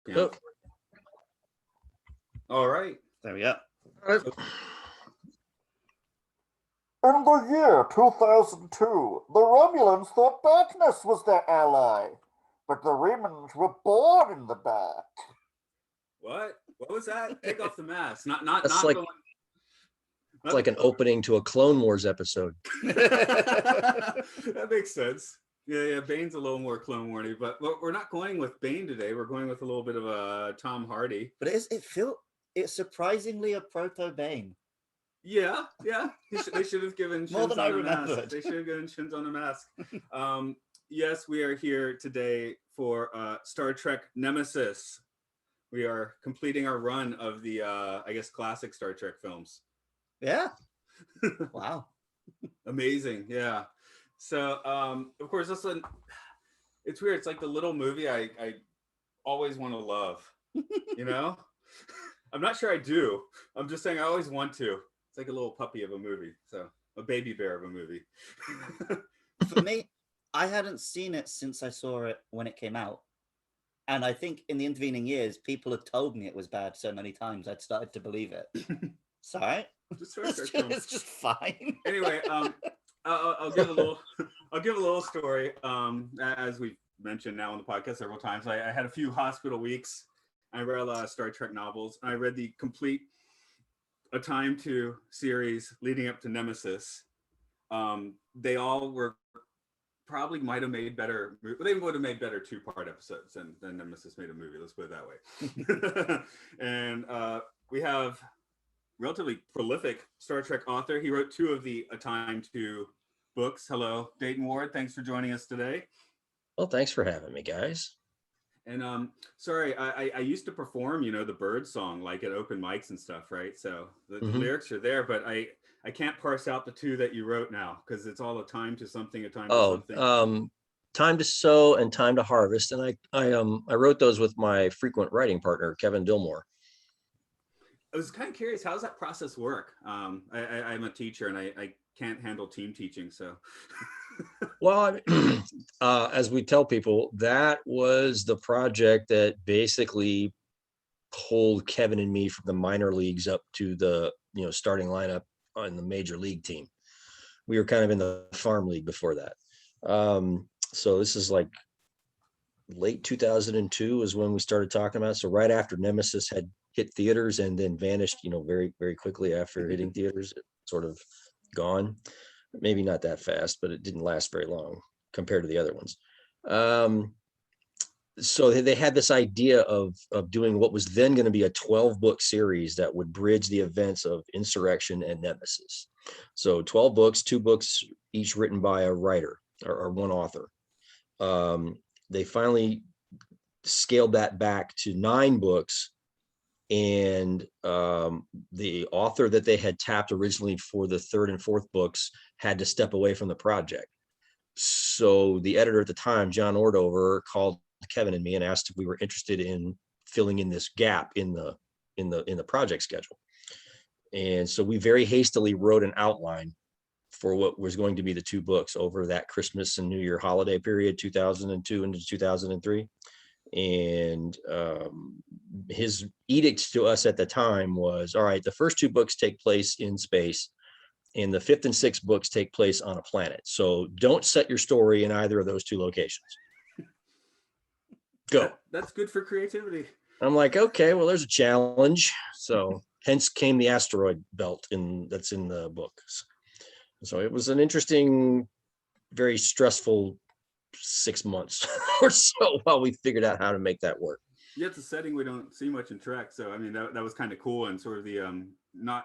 Yeah. Oh, All right. there we go. In the year 2002, the Romulans thought darkness was their ally, but the Remans were born in the dark. What? What was that? Take off the mask. Not That's like going. it's like an opening to a Clone Wars episode. That makes sense. Yeah. Bane's a little more Clone Wars, but we're not going with Bane today. We're going with a little bit of Tom Hardy. But it's surprisingly a proto Bane. Yeah. They should have given More than I Shinzon a mask. remembered. They should have given Shinzon a mask. Yes, we are here today for Star Trek Nemesis. We are completing our run of the, I guess, classic Star Trek films. Yeah. Wow. Amazing. Yeah. So, of course, it's weird. It's like the little movie I always want to love, you know? I'm not sure I do. I'm just saying I always want to. It's like a little puppy of a movie. So a baby bear of a movie. For me, I hadn't seen it since I saw it when it came out. And I think in the intervening years, people had told me it was bad so many times, I'd started to believe it. Sorry. It's just fine. Anyway, I'll give a little story. As we've mentioned now on the podcast several times, I had a few hospital weeks. I read a lot of Star Trek novels. I read the complete A Time to series leading up to Nemesis. They all were probably might have made better. They would have made better 2-part episodes than Nemesis made a movie. Let's put it that way. And we have relatively prolific Star Trek author. He wrote 2 of the A Time to books. Hello, Dayton Ward. Thanks for joining us today. Well, thanks for having me, guys. And sorry, I used to perform, the bird song, like at open mics and stuff, right? So the lyrics are there, but I can't parse out the 2 that you wrote now because it's all a time to something, a time to something. Time to sow and time to harvest. And I wrote those with my frequent writing partner, Kevin Dillmore. I was kind of curious, how does that process work? I'm a teacher and I can't handle team teaching, so. Well, as we tell people, that was the project that basically pulled Kevin and me from the minor leagues up to the starting lineup on the major league team. We were kind of in the farm league before that. So this is like late 2002 is when we started talking about it. So right after Nemesis had hit theaters and then vanished, very, very quickly after hitting theaters, it sort of gone. Maybe not that fast, but it didn't last very long compared to the other ones. So they had this idea of doing what was then going to be a 12-book series that would bridge the events of Insurrection and Nemesis. So 12 books, 2 books each written by a writer or one author. They finally scaled that back to 9 books. And the author that they had tapped originally for the 3rd and 4th books had to step away from the project. So the editor at the time, John Ordover, called Kevin and me and asked if we were interested in filling in this gap in the project schedule. And so we very hastily wrote an outline for what was going to be the 2 books over that Christmas and New Year holiday period, 2002 into 2003. And his edict to us at the time was, all right, the first 2 books take place in space and the 5th and 6th books take place on a planet. So don't set your story in either of those 2 locations. Go. That's good for creativity. I'm like, okay, well, there's a challenge. So hence came the asteroid belt that's in the books. So it was an interesting, very stressful 6 months or so while we figured out how to make that work. Yeah, it's a setting we don't see much in Trek. So, I mean, that was kind of cool. And sort of the not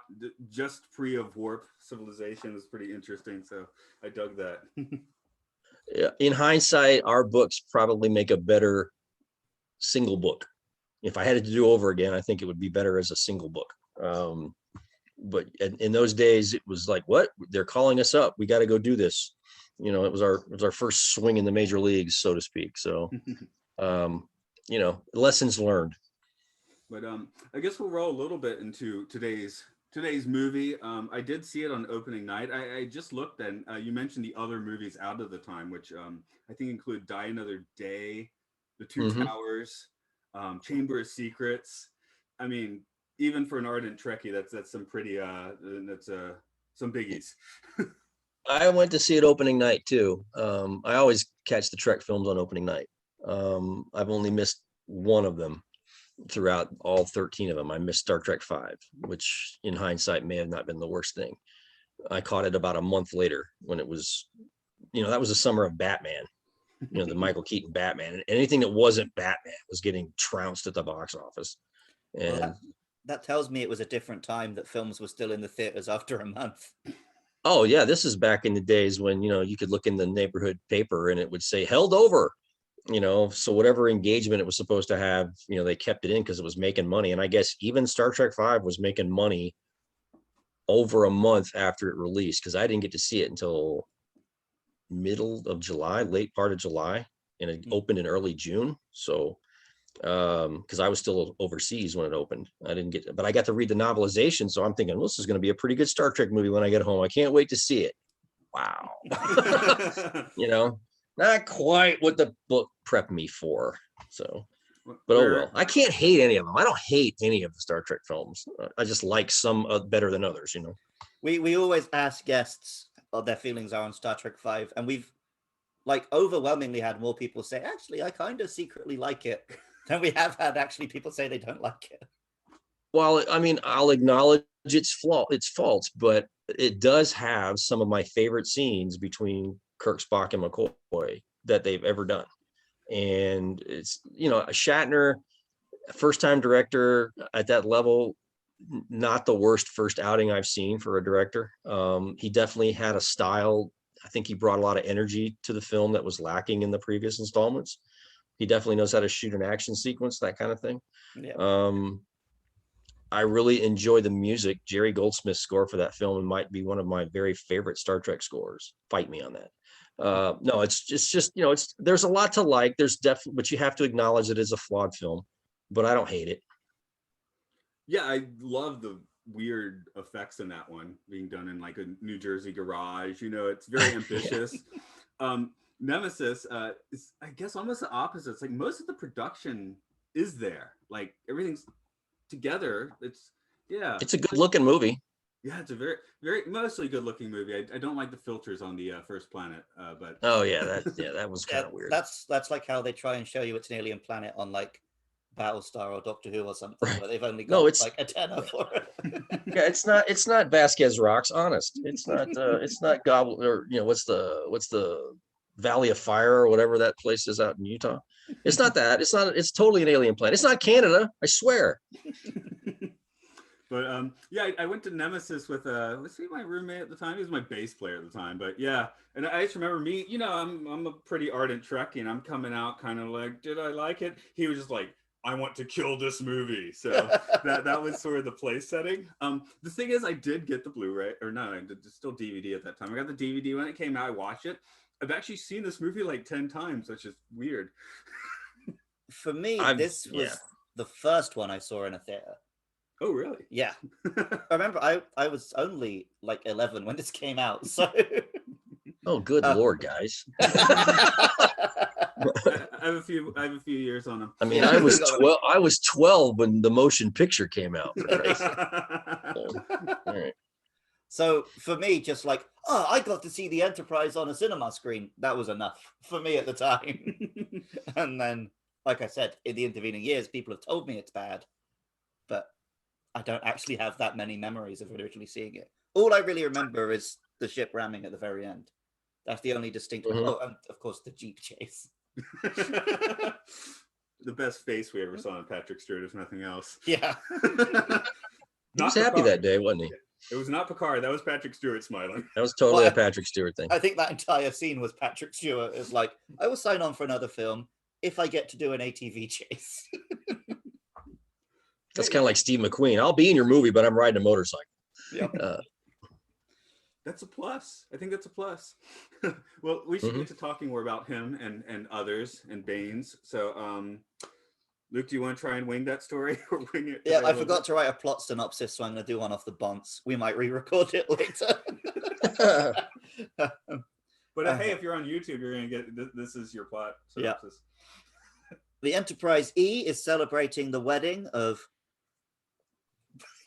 just free of warp civilization was pretty interesting. So I dug that. In hindsight, our books probably make a better single book. If I had it to do over again, I think it would be better as a single book. But in those days, it was like, what? They're calling us up. We got to go do this. It was our first swing in the major leagues, so to speak. So, lessons learned. But I guess we'll roll a little bit into today's movie. I did see it on opening night. I just looked, and you mentioned the other movies out of the time, which I think include Die Another Day, The Two Towers. Chamber of Secrets. I mean, even for an ardent Trekkie, that's some pretty some biggies. I went to see it opening night too. I always catch the Trek films on opening night. I've only missed one of them throughout all 13 of them. I missed Star Trek V, which in hindsight may have not been the worst thing. I caught it about a month later when it was, that was the summer of Batman, the Michael Keaton Batman. And anything that wasn't Batman was getting trounced at the box office. And well, that tells me it was a different time, that films were still in the theaters after a month. oh yeah, this is back in the days when, you could look in the neighborhood paper and it would say held over, so whatever engagement it was supposed to have, they kept it in because it was making money. And I guess even Star Trek V was making money over a month after it released, because I didn't get to see it until middle of July, late part of July, and it opened in early June. So because I was still overseas when it opened, but I got to read the novelization, so I'm thinking, well, this is going to be a pretty good Star Trek movie when I get home. I can't wait to see it. Wow. Not quite what the book prepped me for. So, but oh well. I can't hate any of them. I don't hate any of the Star Trek films. I just like some better than others. We always ask guests what their feelings are on Star Trek V, and we've overwhelmingly had more people say, actually, I kind of secretly like it, than we have had actually people say they don't like it. Well, I mean, I'll acknowledge its faults, but it does have some of my favorite scenes between Kirk, Spock, and McCoy that they've ever done. And it's, Shatner, first-time director at that level, not the worst first outing I've seen for a director. He definitely had a style. I think he brought a lot of energy to the film that was lacking in the previous installments. He definitely knows how to shoot an action sequence, that kind of thing. Yeah. I really enjoy the music. Jerry Goldsmith's score for that film might be one of my very favorite Star Trek scores. Fight me on that. No, it's just, there's a lot to like. There's definitely, but you have to acknowledge it is a flawed film, but I don't hate it. Yeah, I love the weird effects in that one being done in like a New Jersey garage. It's very ambitious. Nemesis is, I guess, almost the opposite. It's like most of the production is there. Like everything's together. It's a good looking movie. Yeah, it's a very, very mostly good looking movie. I don't like the filters on the First Planet, but oh yeah, that was kind of weird. That's like how they try and show you it's an alien planet on like Battlestar or Doctor Who or something, right. But they've only got like a tenner for it. Yeah, it's not Vasquez Rocks, honest. It's not Gobble, or what's the Valley of Fire or whatever that place is out in Utah. It's not that. It's totally an alien planet. It's not Canada, I swear. But I went to Nemesis with let's see, my roommate at the time. He was my bass player at the time. But yeah, and I just remember me, I'm a pretty ardent Trekkie, and I'm coming out kind of like, did I like it? He was just like, I want to kill this movie. So that was sort of the place setting. The thing is, I did get the Blu-ray, or no, it's still DVD at that time. I got the DVD when it came out. I watched it. I've actually seen this movie like 10 times, which is weird. For me, this was the first one I saw in a theater. Oh, really? Yeah. I remember I was only like 11 when this came out. So. Oh, good Lord, guys. I have a few years on them. I mean, I was 12 when the motion picture came out. All right. So for me, just like, I got to see the Enterprise on a cinema screen. That was enough for me at the time. And then, like I said, in the intervening years, people have told me it's bad, but I don't actually have that many memories of originally seeing it. All I really remember is the ship ramming at the very end. That's the only distinct. Mm-hmm. Oh, and of course the Jeep chase. The best face we ever saw in Patrick Stewart, if nothing else. Yeah. He was happy that day, wasn't he? It was not Picard. That was Patrick Stewart smiling. That was totally a Patrick Stewart thing. I think that entire scene was Patrick Stewart. Is like, I will sign on for another film if I get to do an ATV chase. That's kind of like Steve McQueen. I'll be in your movie, but I'm riding a motorcycle. Yep. That's a plus. I think that's a plus. Well, we should get to talking more about him and others and Baines. So, Luke, do you want to try and wing that story or wing it? Yeah, I forgot to write a plot synopsis, so I'm going to do one off the bonds. We might re-record it later. But hey, if you're on YouTube, you're going to get this is your plot synopsis. The Enterprise E is celebrating the wedding of.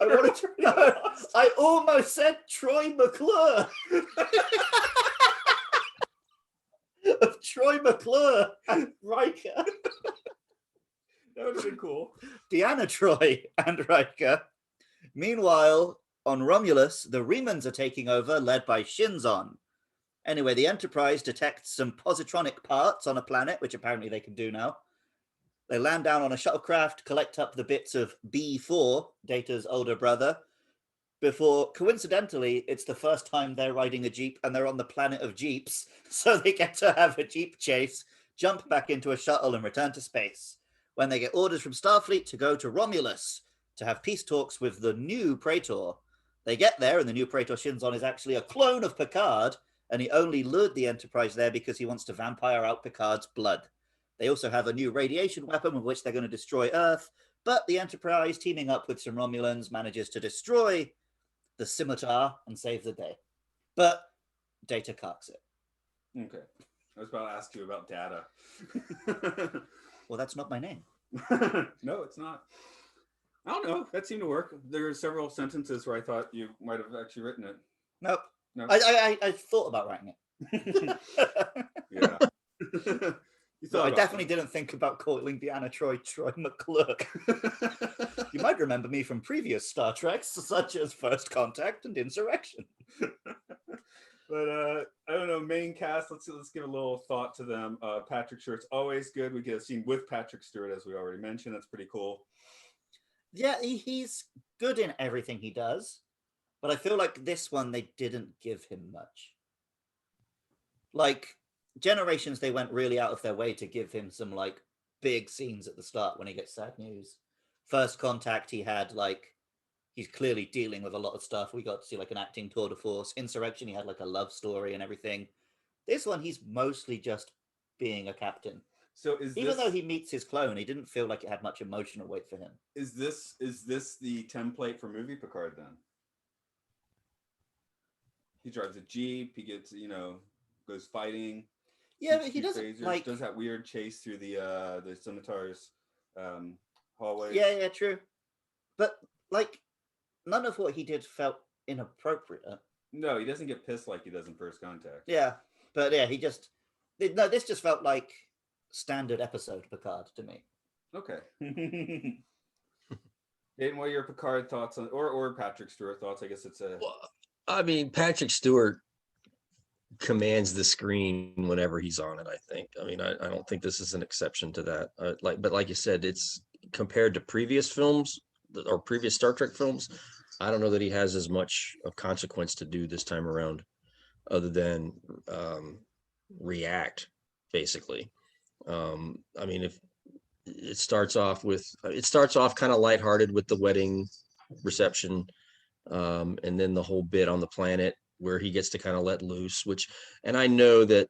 I wanted to know. I almost said Troy McClure. Of Troy McClure and Riker. That would have been cool. Deanna Troy and Riker. Meanwhile, on Romulus, the Remans are taking over, led by Shinzon. Anyway, the Enterprise detects some positronic parts on a planet, which apparently they can do now. They land down on a shuttlecraft, collect up the bits of B4, Data's older brother, before, coincidentally, it's the first time they're riding a Jeep and they're on the planet of Jeeps, so they get to have a Jeep chase, jump back into a shuttle and return to space, when they get orders from Starfleet to go to Romulus to have peace talks with the new Praetor. They get there, and the new Praetor Shinzon is actually a clone of Picard, and he only lured the Enterprise there because he wants to vampire out Picard's blood. They also have a new radiation weapon with which they're going to destroy Earth, but the Enterprise, teaming up with some Romulans, manages to destroy the scimitar and save the day. But Data cocks it. Okay. I was about to ask you about Data. Well, that's not my name. No, it's not. I don't know. That seemed to work. There were several sentences where I thought you might have actually written it. Nope. No. I thought about writing it. Yeah. I definitely didn't think about calling Deanna Troy McClure. You might remember me from previous Star Treks, such as First Contact and Insurrection. But I don't know, main cast, let's give a little thought to them. Patrick Stewart's always good. We get a scene with Patrick Stewart, as we already mentioned. That's pretty cool. Yeah, he's good in everything he does, but I feel like this one they didn't give him much. Like Generations, they went really out of their way to give him some like big scenes at the start when he gets sad news. First Contact, he had like, he's clearly dealing with a lot of stuff. We got to see like an acting tour de force. Insurrection, he had like a love story and everything. This one, he's mostly just being a captain. So even though he meets his clone, he didn't feel like it had much emotional weight for him. Is this the template for movie Picard then? He drives a Jeep, he gets, goes fighting. Yeah, but he doesn't like does that weird chase through the scimitar's hallways. Yeah, true. But like none of what he did felt inappropriate. No, he doesn't get pissed like he does in First Contact. Yeah, but yeah, this just felt like standard episode Picard to me. Okay. Dayton, what are your Picard thoughts on, or Patrick Stewart thoughts? I guess it's a. Well, I mean, Patrick Stewart commands the screen whenever he's on it. I think. I mean, I don't think this is an exception to that. But like you said, it's compared to previous films or previous Star Trek films. I don't know that he has as much of consequence to do this time around, other than react, basically. I mean, if it starts off kind of lighthearted with the wedding reception, and then the whole bit on the planet where he gets to kind of let loose, and I know that,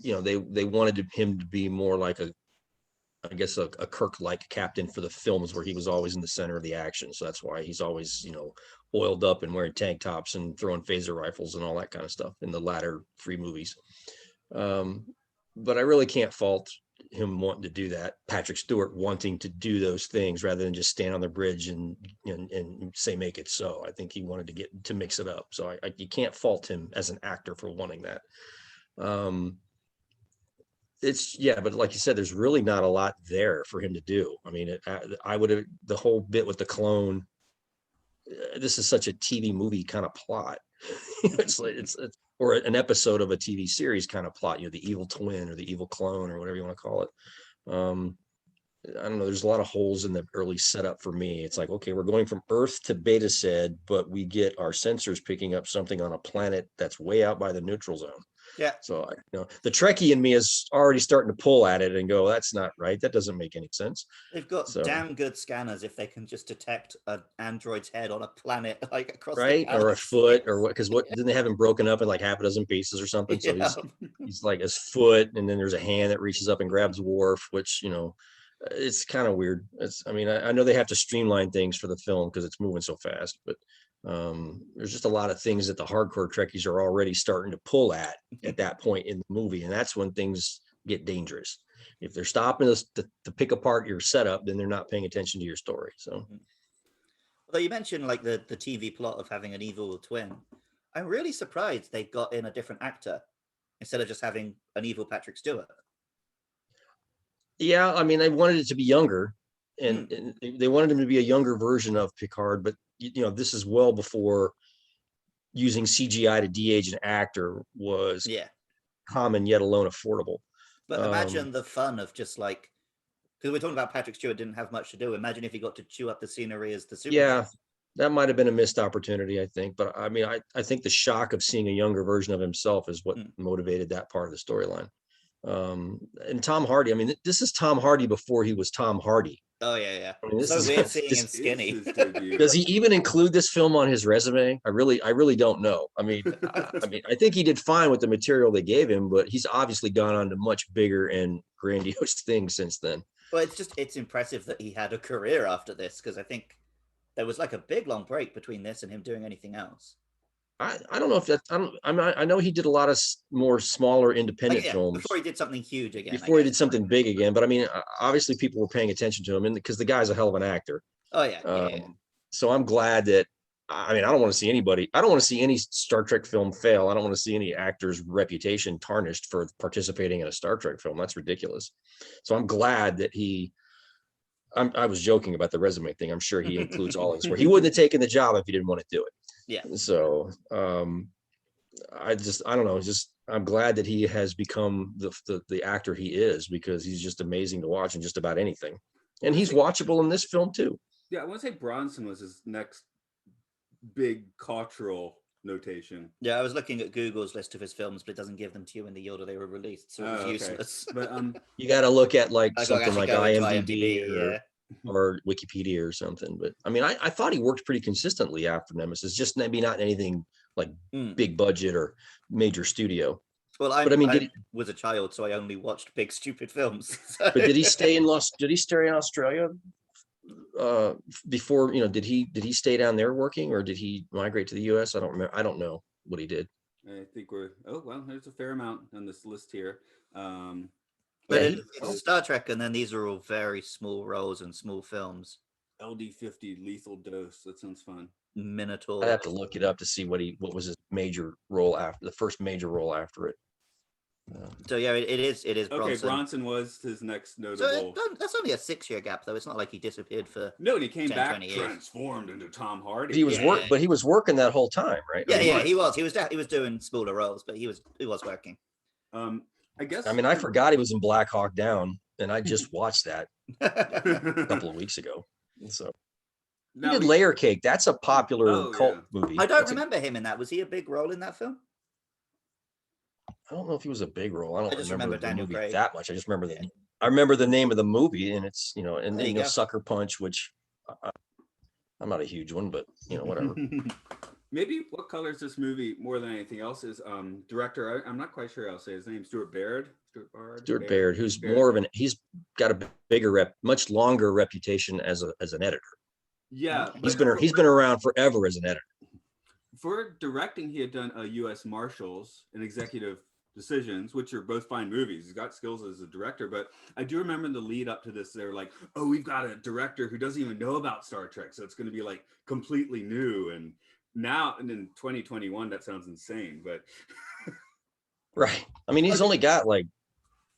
they wanted him to be more like a Kirk-like captain for the films where he was always in the center of the action. So that's why he's always, oiled up and wearing tank tops and throwing phaser rifles and all that kind of stuff in the latter 3 movies. But I really can't fault him wanting to do that. Patrick Stewart wanting to do those things rather than just stand on the bridge and say, make it so. I think he wanted to get to mix it up. So you can't fault him as an actor for wanting that. But like you said, there's really not a lot there for him to do. I mean, I would have, the whole bit with the clone, this is such a TV movie kind of plot. it's or an episode of a TV series kind of plot, the evil twin or the evil clone or whatever you want to call it. I don't know. There's a lot of holes in the early setup for me. It's like, okay, we're going from Earth to Beta Ced, but we get our sensors picking up something on a planet that's way out by the neutral zone. Yeah. So, the Trekkie in me is already starting to pull at it and go, that's not right. That doesn't make any sense. They've got damn good scanners if they can just detect an android's head on a planet like across right, the or a foot, or what? Because didn't they have him broken up in like half a dozen pieces or something? So Yeah. he's like his foot, and then there's a hand that reaches up and grabs Worf, which it's kind of weird. I know they have to streamline things for the film because it's moving so fast, but there's just a lot of things that the hardcore Trekkies are already starting to pull at that point in the movie, and that's when things get dangerous. If they're stopping us to pick apart your setup, then they're not paying attention to your story. So, Although you mentioned like the TV plot of having an evil twin, I'm really surprised they got in a different actor instead of just having an evil Patrick Stewart. yeah, I mean, they wanted it to be younger, and they wanted him to be a younger version of Picard, but this is well before using CGI to de-age an actor was common, yet alone affordable. But imagine the fun of just like, because we're talking about Patrick Stewart didn't have much to do. Imagine if he got to chew up the scenery as the Superman. Yeah, that might have been a missed opportunity, I think. But I mean, I think the shock of seeing a younger version of himself is what motivated that part of the storyline. And Tom Hardy, I mean, this is Tom Hardy before he was Tom Hardy. Oh yeah. I mean, it's so weird seeing him skinny. Does he even include this film on his resume? I really don't know. I mean, I think he did fine with the material they gave him, but he's obviously gone on to much bigger and grandiose things since then. Well, it's impressive that he had a career after this, because I think there was like a big long break between this and him doing anything else. I don't know if that's, I know he did a lot of more smaller independent films before he did something huge again. Before he did something big again, but I mean, obviously people were paying attention to him, and because the guy's a hell of an actor. Oh yeah. So I'm glad that, I mean, I don't want to see any Star Trek film fail. I don't want to see any actor's reputation tarnished for participating in a Star Trek film. That's ridiculous. So I'm glad that I was joking about the resume thing. I'm sure he includes all of his work. He wouldn't have taken the job if he didn't want to do it. Yeah. So I don't know. I'm glad that he has become the actor he is, because he's just amazing to watch in just about anything. And he's watchable in this film too. Yeah, I want to say Bronson was his next big cultural notation. Yeah, I was looking at Google's list of his films, but it doesn't give them to you in the order they were released, so it was useless. But you got to look at like something like IMDb or Wikipedia or something. But I mean, I thought he worked pretty consistently after Nemesis, just maybe not anything like big budget or major studio. Well, I was a child, so I only watched big stupid films. But did he stay in Australia before? Did he stay down there working, or did he migrate to the US? I don't remember. I don't know what he did. I think there's a fair amount on this list here. But it's Star Trek, and then these are all very small roles and small films. LD50 Lethal Dose. That sounds fun. Minotaur. I'd have to look it up to see what was his major role after the first major role after it. So yeah, it is Bronson. Okay, Bronson was his next notable. So that's only a 6-year gap, though. It's not like he disappeared for. No, and he came 10, back 20 years. transformed into Tom Hardy. He was but he was working that whole time, right? Yeah, he was doing smaller roles, but he was working. I guess. I mean, I forgot he was in Black Hawk Down, and I just watched that a couple of weeks ago. So he did Layer Cake. That's a popular cult movie. I don't remember him in that. Was he a big role in that film? I don't know if he was a big role. I don't remember the Daniel movie Craig that much. I just remember I remember the name of the movie, and it's and Sucker Punch, which I'm not a huge one, but whatever. Maybe what colors this movie more than anything else is director. I'm not quite sure I'll say his name. Stuart Baird, who's more of he's got a bigger much longer reputation as an editor. Yeah, he's been around forever as an editor. For directing, he had done U.S. Marshals and Executive Decisions, which are both fine movies. He's got skills as a director, but I do remember the lead up to this. They were like, "Oh, we've got a director who doesn't even know about Star Trek, so it's going to be like completely new." And now, and in 2021, that sounds insane, but right. I mean, he's only got I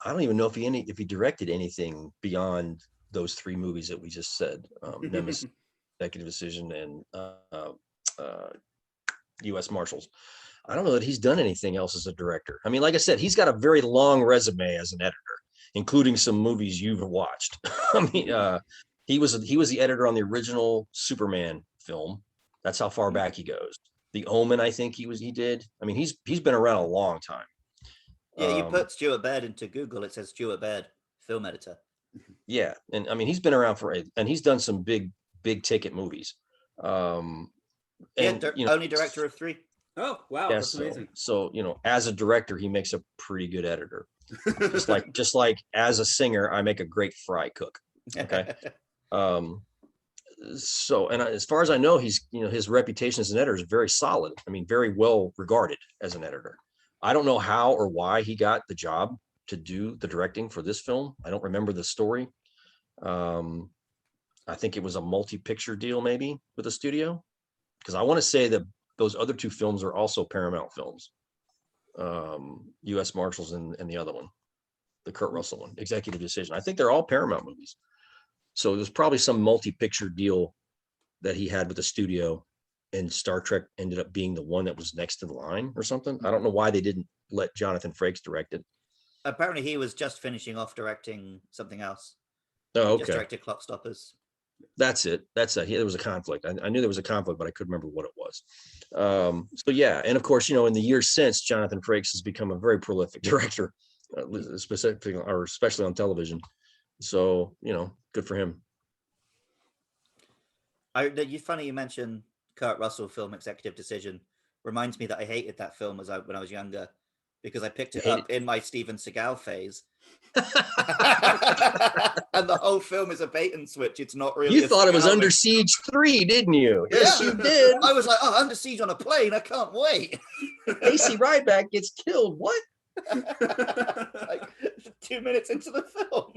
don't even know if he directed anything beyond those 3 movies that we just said: Nemesis, Executive Decision, and U.S. Marshals. I don't know that he's done anything else as a director. I mean, like I said, he's got a very long resume as an editor, including some movies you've watched. I mean, he was the editor on the original Superman film. That's how far back he goes. The Omen, I think he did. I mean, he's been around a long time. Yeah, you put Stuart Baird into Google, it says Stuart Baird, film editor. Yeah, and I mean, he's been around and he's done some big ticket movies. Only director of 3. Oh wow, yeah, that's amazing. So as a director, he makes a pretty good editor. just like as a singer, I make a great fry cook. Okay. So, and as far as I know, he's his reputation as an editor is very solid. I mean, very well regarded as an editor. I don't know how or why he got the job to do the directing for this film. I don't remember the story. I think it was a multi-picture deal maybe with the studio, because I want to say that those other two films are also Paramount films. U.S. Marshals and the other one, the Kurt Russell one, Executive Decision. I think they're all Paramount movies. So there's probably some multi-picture deal that he had with the studio, and Star Trek ended up being the one that was next in line or something. I don't know why they didn't let Jonathan Frakes direct it. Apparently he was just finishing off directing something else. Oh, He just okay. directed Clock Stoppers. That's it. There was a conflict. I knew there was a conflict, but I couldn't remember what it was. So yeah, and of course, in the years since, Jonathan Frakes has become a very prolific director, specifically or especially on television. So good for him. Funny you mentioned Kurt Russell film Executive Decision. Reminds me that I hated that film when I was younger, because I picked it up in my Steven Seagal phase. And the whole film is a bait and switch. It's not really. You thought it was Under Siege 3, didn't you? Yes, you did. I was like, oh, Under Siege on a plane. I can't wait. AC Ryback gets killed. What? Like 2 minutes into the film.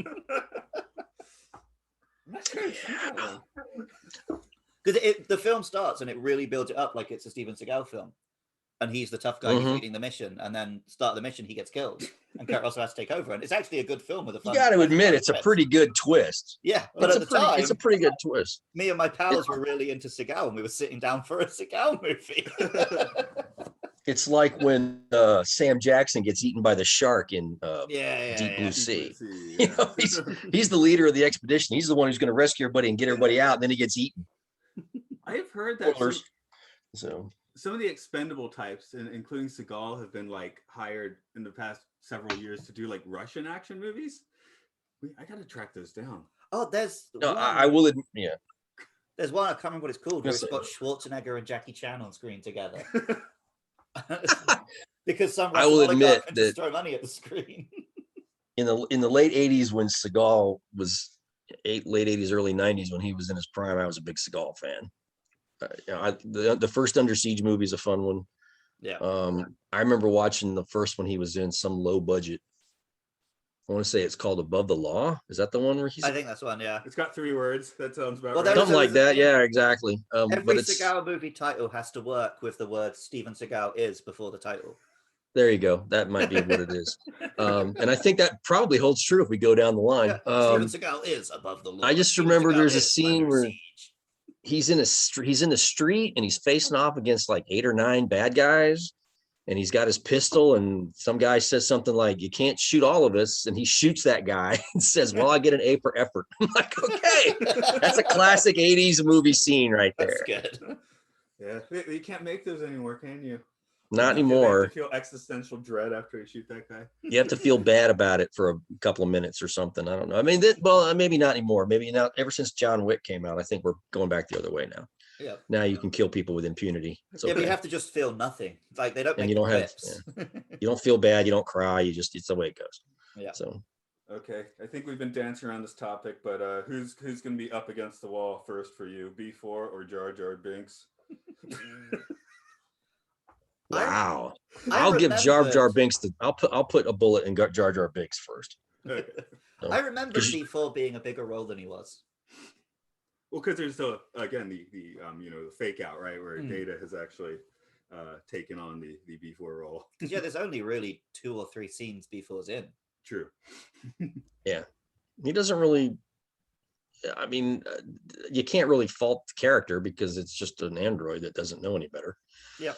Because the film starts and it really builds it up like it's a Steven Seagal film. And he's the tough guy who's leading the mission. And then start the mission, he gets killed. And Kurt Russell has to take over. And it's actually a good film with a fun. You got to admit, it's a pretty good twist. Yeah, but at the time, it's a pretty good twist. Me and my pals were really into Seagal, and we were sitting down for a Seagal movie. It's like when Sam Jackson gets eaten by the shark in Deep Blue Sea. Yeah. He's the leader of the expedition. He's the one who's going to rescue everybody and get everybody out, and then he gets eaten. I have heard that some of the expendable types, including Seagal, have been hired in the past several years to do Russian action movies. I got to track those down. Oh, I will admit, yeah. There's one, I can't remember what it's called, where it's got Schwarzenegger and Jackie Chan on screen together. Because some I will admit can that just throw money at the screen. in the late 80s, when Seagal was late 80s, early 90s, when he was in his prime, I was a big Seagal fan. The first Under Siege movie is a fun one. Yeah. I remember watching the first one he was in, some low budget. I want to say it's called Above the Law. Is that the one where he's? I think that's one. Yeah. It's got 3 words. That sounds about Well, right. Something like that. Yeah, exactly. Every Seagal movie title has to work with the word Steven Seagal is before the title. There you go. That might be what it is. And I think that probably holds true if we go down the line. Steven Seagal is above the law. I just remember there's a scene where he's in the street and he's facing off against 8 or 9 bad guys, and he's got his pistol, and some guy says something like, "You can't shoot all of us," and he shoots that guy and says, "Well, I get an A for effort." I'm like, okay, that's a classic 80s movie scene right there. That's good. Yeah, you can't make those anymore, can you? Not anymore. You have to feel existential dread after you shoot that guy. You have to feel bad about it for a couple of minutes or something. I don't know. I mean, maybe not anymore. Maybe now, ever since John Wick came out, I think we're going back the other way now. Yeah. Now you can kill people with impunity. Yeah, but you have to just feel nothing. They don't make you don't have. You don't feel bad. You don't cry. It's the way it goes. Yeah. So. Okay, I think we've been dancing around this topic, but who's going to be up against the wall first for you, B4 or Jar Jar Binks? Wow. I'll give Jar Jar Binks I'll put a bullet in Jar Jar Binks first. Okay. So, I remember B4 being a bigger role than he was. Well, because there's the fake out, right, where Data has actually taken on the B4 role. Because there's only really 2 or 3 scenes B4's in. True. Yeah, he doesn't really. I mean, you can't really fault the character because it's just an android that doesn't know any better. Yeah.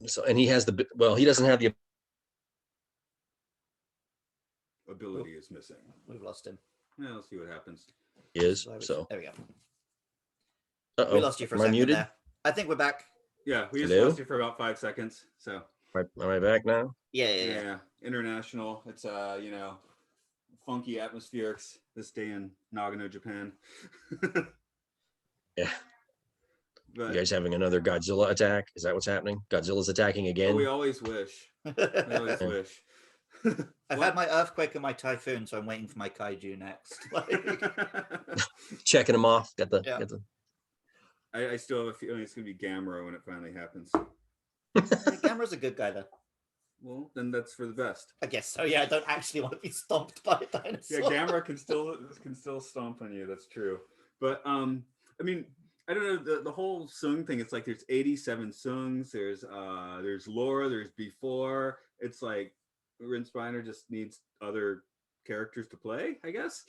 So, and he has he doesn't have the ability is missing. We've lost him. Yeah, let's see what happens. So there we go. Uh-oh. We lost you for a second muted? there. I think we're back. Yeah, we just Hello? lost you for about 5 seconds. So am I back now? Yeah. International. It's funky atmospherics this day in Nagano, Japan. Yeah. But You guys having another Godzilla attack? Is that what's happening? Godzilla's attacking again? we always wish. We always wish. I've had my earthquake and my typhoon, so I'm waiting for my kaiju next. Checking them off. Got the. I still have a feeling it's gonna be Gamera when it finally happens. Gamera's a good guy though. Well, then that's for the best. I guess so. Yeah, I don't actually want to be stomped by a dinosaur. Yeah, Gamera can still stomp on you. That's true. But I mean, I don't know the whole Sung thing. It's like there's 87 Sungs. There's Laura. There's before. It's like Rin Spiner just needs other characters to play, I guess.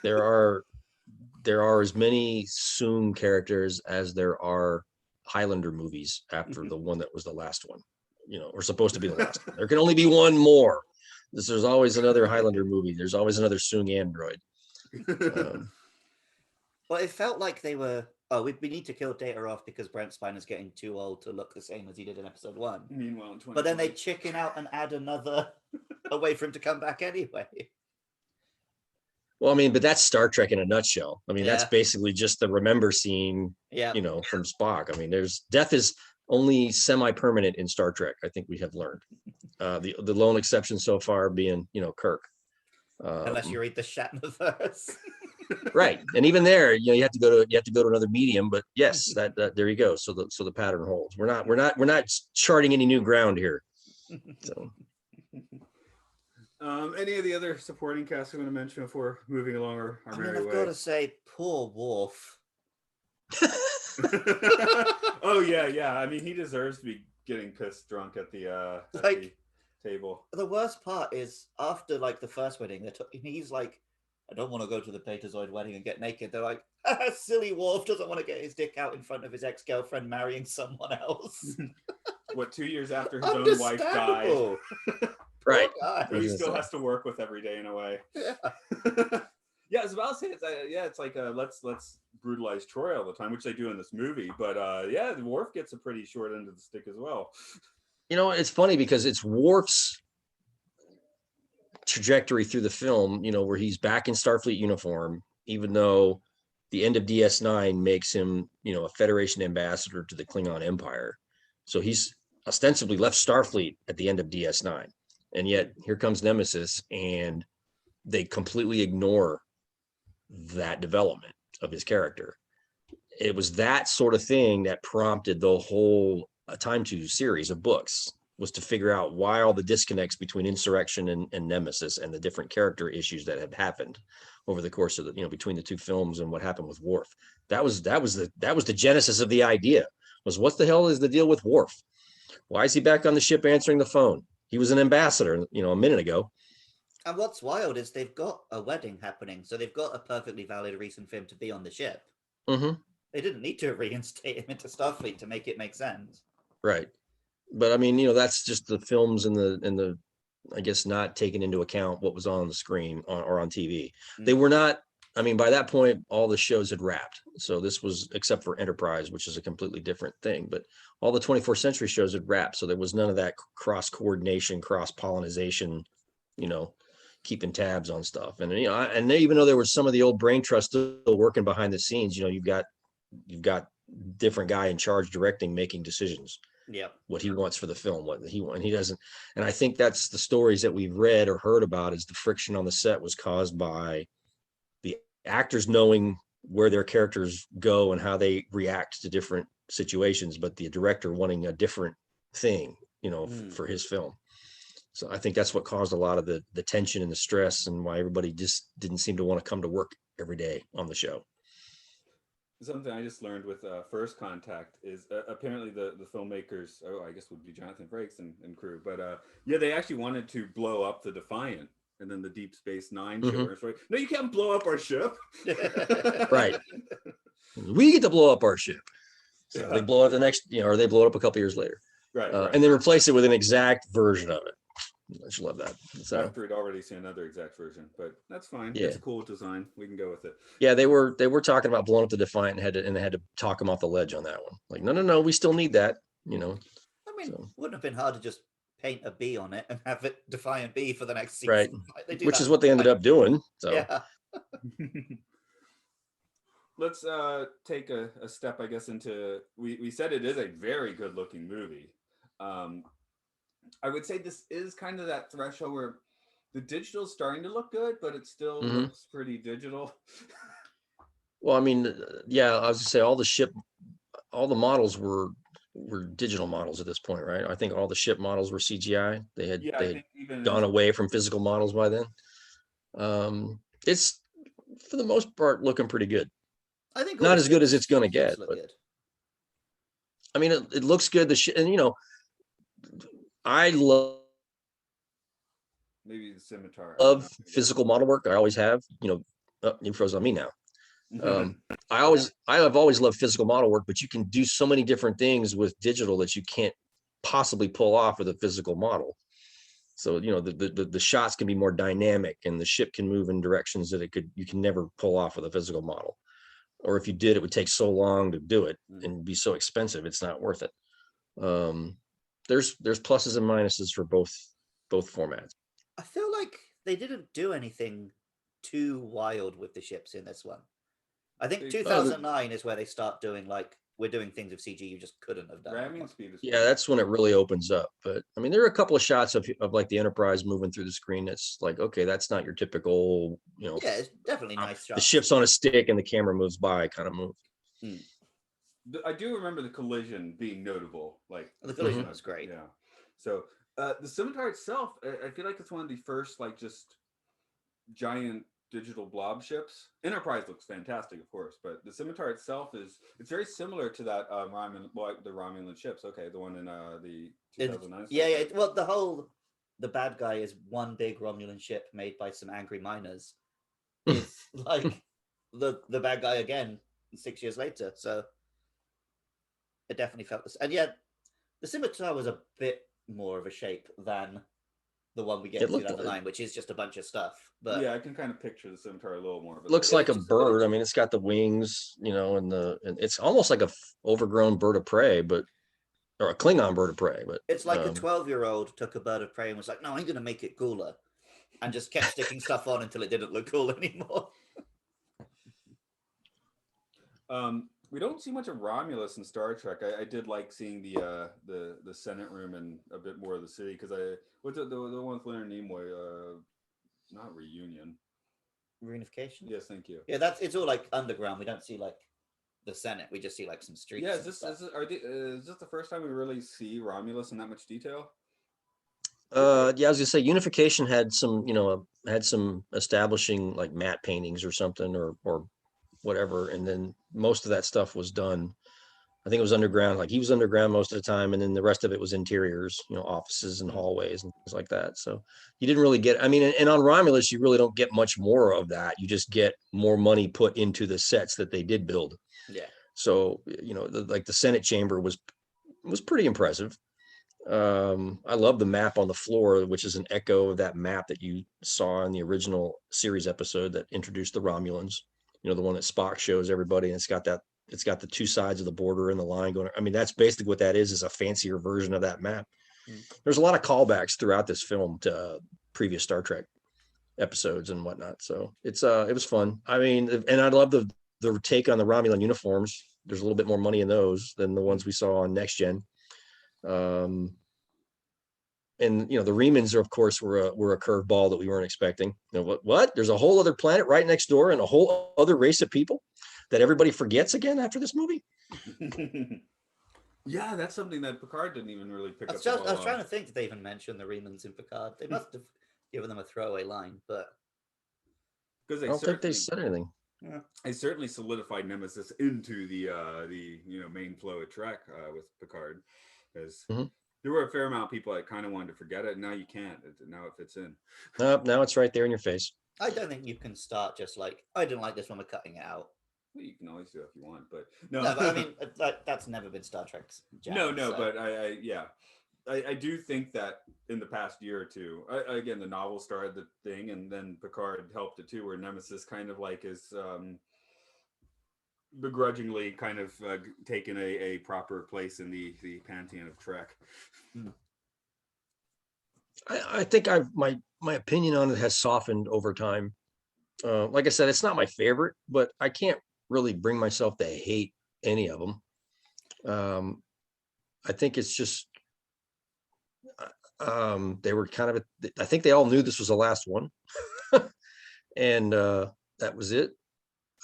There are as many Sung characters as there are Highlander movies after the one that was the last one, or supposed to be the last one. There can only be one more. There's always another Highlander movie. There's always another Sung android. Well, it felt like they were, we need to kill Data off because Brent Spiner's getting too old to look the same as he did in episode 1. Meanwhile, in 2020. But then they chicken out and add another a way for him to come back anyway. Well, I mean, but that's Star Trek in a nutshell. I mean, that's Yeah. basically just the remember scene, Yeah. From Spock. I mean, death is only semi-permanent in Star Trek. I think we have learned. The lone exception so far being, Kirk. Unless you read the Shatnerverse. Right, and even there, you have to go to another medium. But yes, that there you go. So the pattern holds. We're not charting any new ground here. So. Any of the other supporting cast we want to mention before moving along our merry I've way? got to say, poor Worf. Oh yeah. I mean, he deserves to be getting pissed drunk at the the table. The worst part is after the first wedding, he's like, I don't want to go to the Betazoid wedding and get naked. They're like, silly Worf doesn't want to get his dick out in front of his ex-girlfriend marrying someone else. What, 2 years after his own wife died? Right. Who he still has to work with every day in a way. Yeah. Yeah, I was about to say it's like let's brutalize Troy all the time, which they do in this movie. But the Worf gets a pretty short end of the stick as well. It's funny because it's Worf's trajectory through the film, where he's back in Starfleet uniform, even though the end of DS9 makes him, a Federation ambassador to the Klingon Empire. So he's ostensibly left Starfleet at the end of DS9. And yet here comes Nemesis, and they completely ignore that development of his character. It was that sort of thing that prompted the whole Time to series of books, was to figure out why all the disconnects between Insurrection and Nemesis and the different character issues that had happened over the course of between the two films and what happened with Worf. That was the genesis of the idea, was what the hell is the deal with Worf? Why is he back on the ship answering the phone? He was an ambassador, a minute ago. And what's wild is they've got a wedding happening, so they've got a perfectly valid reason for him to be on the ship. Mm-hmm. They didn't need to reinstate him into Starfleet to make it make sense. Right. But I mean, that's just the films and the I guess not taking into account what was on the screen or on TV. They were not, I mean, by that point, all the shows had wrapped. So this was, except for Enterprise, which is a completely different thing, but all the 24th century shows had wrapped. So there was none of that cross coordination, cross pollination, keeping tabs on stuff. And, and even though there was some of the old brain trust still working behind the scenes, you've got different guy in charge directing, making decisions. Yeah, what he wants for the film, what he wants, he doesn't. And I think that's the stories that we've read or heard about, is the friction on the set was caused by the actors knowing where their characters go and how they react to different situations, but the director wanting a different thing, for his film. So I think that's what caused a lot of the tension and the stress, and why everybody just didn't seem to want to come to work every day on the show. Something I just learned with First Contact is apparently the filmmakers, I guess would be Jonathan Frakes and crew, but they actually wanted to blow up the Defiant, and then the Deep Space Nine show. Like, no, you can't blow up our ship. Right. We get to blow up our ship. So they blow up the next, or they blow it up a couple years later. Right. And then replace it with an exact version of it. I just love that. So, after we'd already seen another exact version, but that's fine. Yeah. It's a cool design. We can go with it. Yeah, they were talking about blowing up the Defiant and they had to talk them off the ledge on that one. Like, no, we still need that. I mean, wouldn't have been hard to just paint a B on it and have it Defiant B for the next season. Right. Which is what they ended up doing. So yeah. Let's take a step, I guess, into we said it is a very good looking movie. I would say this is kind of that threshold where the digital's starting to look good, but it still looks pretty digital. Well, I mean, I was gonna say all the models were were digital models at this point, right? I think all the ship models were CGI. They had Yeah, I think even gone away from physical models by then. It's for the most part looking pretty good. I think Not as good as it's gonna get, look but good. I mean, it looks good. And you know, I maybe the scimitar. love physical model work. I always have. You know, you froze on me now. I have always loved physical model work, but you can do so many different things with digital that you can't possibly pull off with a physical model. So, you know, the shots can be more dynamic and the ship can move in directions that you can never pull off with a physical model. Or if you did, it would take so long to do it and be so expensive, it's not worth it. There's pluses and minuses for both formats. I feel like they didn't do anything too wild with the ships in this one. I think 2009 is where they start doing like, we're doing things with CG you just couldn't have done. Ramming speed is Yeah, that's when it really opens up. But I mean, there are a couple of shots of like the Enterprise moving through the screen. That's like, okay, that's not your typical, you know. Yeah, it's definitely nice shot. The ship's on a stick and the camera moves by kind of move. I do remember the collision being notable. Like the collision was great. Yeah. So the scimitar itself, I feel like it's one of the first like just giant digital blob ships. Enterprise looks fantastic, of course, but the scimitar itself it's very similar to that the Romulan ships. Okay, the one in the 2009. Yeah. Well, the bad guy is one big Romulan ship made by some angry miners. It's like the bad guy again 6 years later. So it definitely felt this. And yet the scimitar was a bit more of a shape than the one we get in 2009, which is just a bunch of stuff. But yeah, I can kind of picture the scimitar a little more. But looks like a bird. I mean, it's got the wings, you know, and it's almost like a overgrown bird of prey, or a Klingon bird of prey. But it's like a 12-year-old took a bird of prey and was like, "No, I'm going to make it cooler," and just kept sticking stuff on until it didn't look cool anymore. We don't see much of Romulus in Star Trek. I did like seeing the Senate room and a bit more of the city because what's the one with Leonard Nimoy? Not Reunion. Reunification. Yes, thank you. Yeah, it's all like underground. We don't see like the Senate. We just see like some streets. Yeah, is this the first time we really see Romulus in that much detail? Yeah, I was gonna say Unification had some, you know, establishing like matte paintings or something or whatever, and then most of that stuff was done. I think it was underground. Like he was underground most of the time, and then the rest of it was interiors, you know, offices and hallways and things like that. So you didn't really get. I mean, and on Romulus, you really don't get much more of that. You just get more money put into the sets that they did build. Yeah. So you know, like the Senate chamber was pretty impressive. I love the map on the floor, which is an echo of that map that you saw in the original series episode that introduced the Romulans. You know, the one that Spock shows everybody, and it's got the two sides of the border and the line going. I mean, that's basically what that is a fancier version of that map. There's a lot of callbacks throughout this film to previous Star Trek episodes and whatnot. So it was fun. I mean, and I love the take on the Romulan uniforms. There's a little bit more money in those than the ones we saw on Next Gen. And you know, the Remans are, of course, were a curveball that we weren't expecting. You know, what? There's a whole other planet right next door and a whole other race of people that everybody forgets again after this movie. Yeah, that's something that Picard didn't even really pick up. I was trying to think, did they even mention the Remans in Picard? They must have given them a throwaway line, but because I don't think they said anything. Yeah. They certainly solidified Nemesis into the main flow of Trek with Picard, because there were a fair amount of people that kind of wanted to forget it. Now you can't. Now it fits in. Now it's right there in your face. I don't think you can start just like, I didn't like this one, we're cutting it out. Well, you can always do it if you want, but no. But I mean, that's never been Star Trek's jam. No, so. But I do think that in the past year or two, again, the novel started the thing, and then Picard helped it too, where Nemesis kind of like is begrudgingly kind of taken a proper place in the pantheon of Trek. I think my opinion on it has softened over time. Like I said, it's not my favorite, but I can't really bring myself to hate any of them. I think it's just they were kind of I think they all knew this was the last one, and that was it.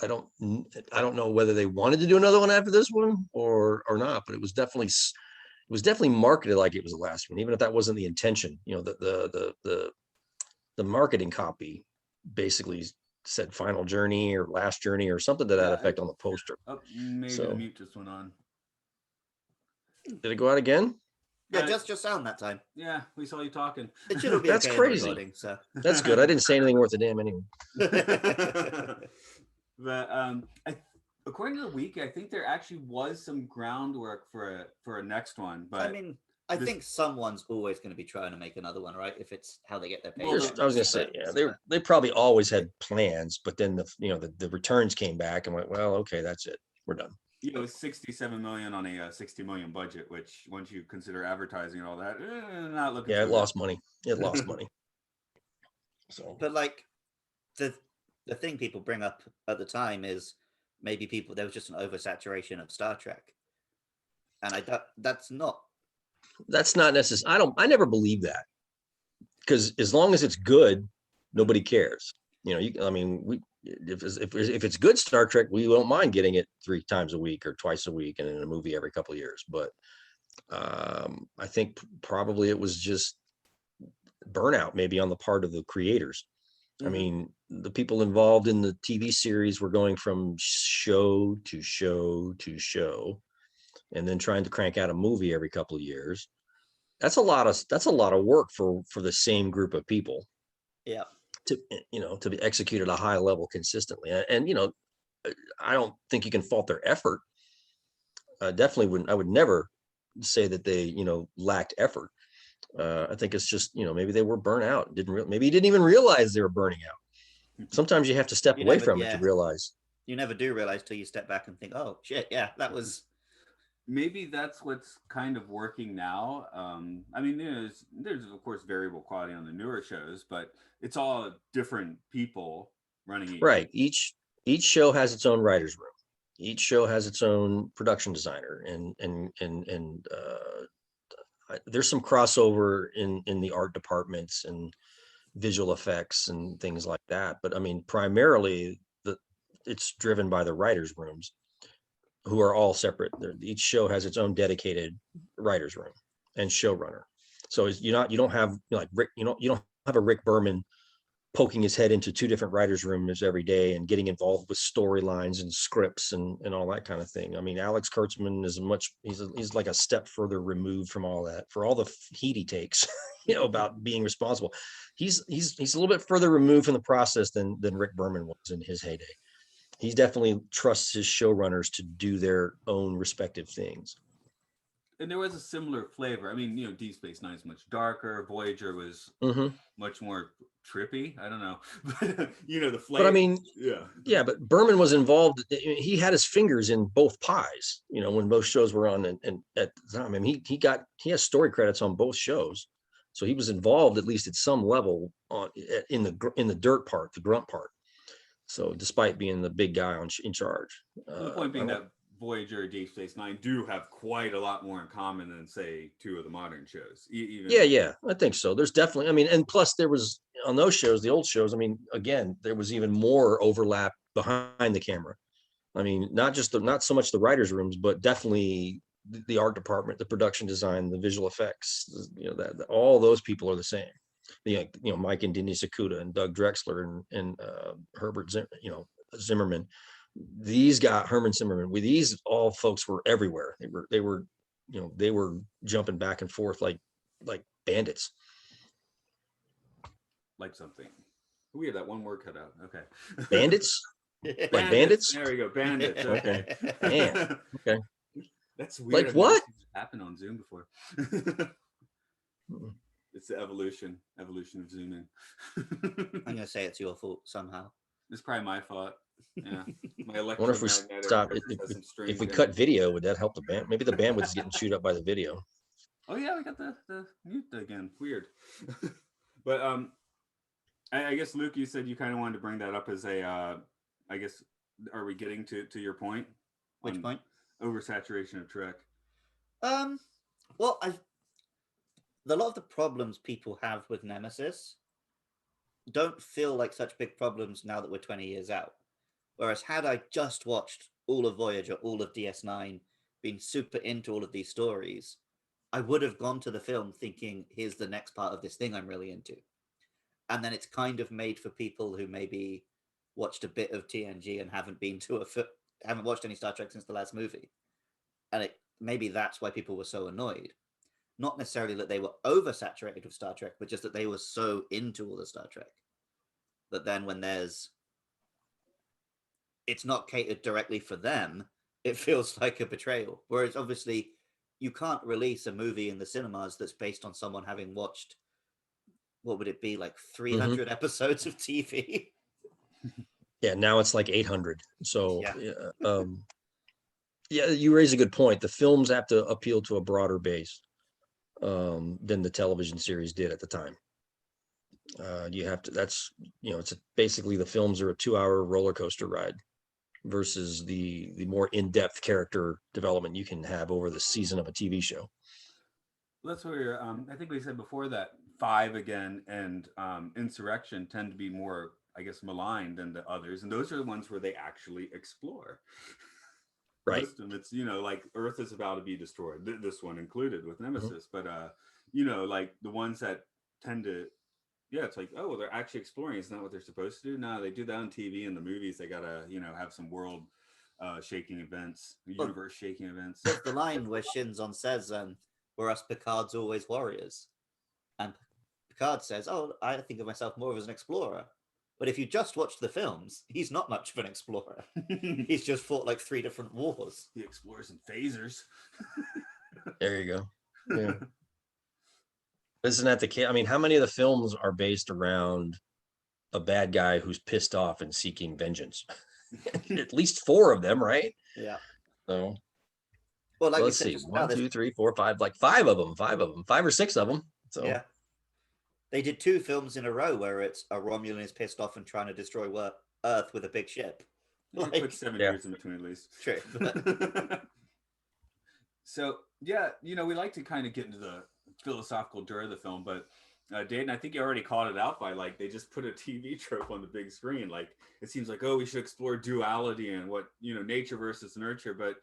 I don't know whether they wanted to do another one after this one or not, but it was definitely marketed like it was the last one, even if that wasn't the intention. You know, the marketing copy basically said final journey or last journey or something to that effect on the poster. Oh, maybe So- the mute just went on. Did it go out again? Yeah, just your sound that time. Yeah, we saw you talking. It should all be That's okay in the crazy. recording, so. That's good. I didn't say anything worth a damn anyway. But according to the wiki, I think there actually was some groundwork for a next one. But I mean, I think someone's always going to be trying to make another one, right? If it's how they get their pay. Well, I was gonna say, yeah, they probably always had plans, but then the returns came back and went, well, okay, that's it, we're done. you know, 67 million on a 60 million budget, which once you consider advertising and all that, not looking. Yeah, too it good. lost money. It lost money. So, But like the thing people bring up at the time is maybe there was just an oversaturation of Star Trek, and that's not necessary. I never believe that, because as long as it's good, nobody cares. You know, if it's good Star Trek, we won't mind getting it 3 times a week or twice a week and in a movie every couple of years. But I think probably it was just burnout maybe on the part of the creators. I mean, the people involved in the TV series were going from show to show to show, and then trying to crank out a movie every couple of years. That's a lot of work for the same group of people. Yeah. To be executed at a high level consistently. And I don't think you can fault their effort. Definitely I would never say that they, lacked effort. I think it's just, maybe they were burnt out. Maybe you didn't even realize they were burning out. Sometimes you have to step away from it to realize. You never do realize till you step back and think, oh shit, yeah, that was. Maybe that's what's kind of working now. I mean, there's of course variable quality on the newer shows, but it's all different people running each. Right. Each show has its own writer's room. Each show has its own production designer, and there's some crossover in the art departments and visual effects and things like that. But I mean, primarily it's driven by the writers' rooms, who are all separate. Each show has its own dedicated writers' room and showrunner. So you don't have Rick. You don't have a Rick Berman poking his head into 2 different writers' rooms every day and getting involved with storylines and scripts and all that kind of thing. I mean, Alex Kurtzman is he's like a step further removed from all that, for all the heat he takes, about being responsible. He's a little bit further removed from the process than Rick Berman was in his heyday. He definitely trusts his showrunners to do their own respective things. And there was a similar flavor. I mean, Deep Space Nine is much darker. Voyager was much more trippy. I don't know, the flavor. But I mean, yeah. But Berman was involved. He had his fingers in both pies. When both shows were on, and at the time, I mean, he has story credits on both shows, so he was involved at least at some level in the dirt part, the grunt part. So, despite being the big guy in charge, the point being that Voyager, Deep Space Nine do have quite a lot more in common than, say, 2 of the modern shows. Yeah, I think so. There's definitely, I mean, and plus there was on those shows, the old shows. I mean, again, there was even more overlap behind the camera. I mean, not so much the writers' rooms, but definitely the art department, the production design, the visual effects. That all those people are the same. Mike and Denise Ikuda and Doug Drexler and Herbert Zimmerman. These guys, Herman Zimmerman, these all folks were everywhere. They were jumping back and forth like bandits. Like something. Weird, that one word cut out. Okay. Bandits? Like bandits? There we go. Bandits. Okay. Man. Okay. That's weird. Like what? Happened on Zoom before. It's the evolution of Zooming. I'm gonna say it's your fault somehow. It's probably my fault. Yeah. My I wonder if we stop if we cut video, would that help the band? Maybe the bandwidth is getting chewed up by the video. Oh yeah, we got the mute again. Weird. But I guess Luke, you said you kind of wanted to bring that up as a I guess, are we getting to your point? Which point? Oversaturation of Trek. Well, a lot of the problems people have with Nemesis don't feel like such big problems now that we're 20 years out. Whereas had I just watched all of Voyager, all of DS9, been super into all of these stories, I would have gone to the film thinking, here's the next part of this thing I'm really into. And then it's kind of made for people who maybe watched a bit of TNG and haven't watched any Star Trek since the last movie. And maybe that's why people were so annoyed. Not necessarily that they were oversaturated with Star Trek, but just that they were so into all the Star Trek that then when it's not catered directly for them, it feels like a betrayal. Whereas obviously you can't release a movie in the cinemas that's based on someone having watched, what would it be, like 300 episodes of TV? Yeah, now it's like 800. So yeah, you raise a good point. The films have to appeal to a broader base than the television series did at the time. You have to, it's basically the films are a 2-hour roller coaster ride versus the more in-depth character development you can have over the season of a TV show. That's where I think we said before that 5 again and Insurrection tend to be more, I guess, maligned than the others, and those are the ones where they actually explore. Right. Most of them, it's like Earth is about to be destroyed. This one included with Nemesis, but like the ones that tend to, it's like, oh, well, they're actually exploring. Isn't that what they're supposed to do? No, they do that on TV and the movies. They gotta have some world shaking events, universe shaking events. There's the line where Shinzon says, "We're us Picard's always warriors," and Picard says, "Oh, I think of myself more as an explorer." But if you just watch the films, he's not much of an explorer. He's just fought like 3 different wars. He explores in phasers. There you go. Yeah. Isn't that the case? I mean, how many of the films are based around a bad guy who's pissed off and seeking vengeance? At least 4 of them, right? Yeah. So, well, like let's see, 1, 2, 3, 4, 5, like 5 of them, 5 or 6 of them. So yeah. They did 2 films in a row where it's a Romulan is pissed off and trying to destroy Earth with a big ship. Put 7 years in between at least. True. So we like to kind of get into the philosophical dirt of the film, but Dayton, I think you already called it out by like they just put a TV trope on the big screen. Like it seems like, oh, we should explore duality and what nature versus nurture, but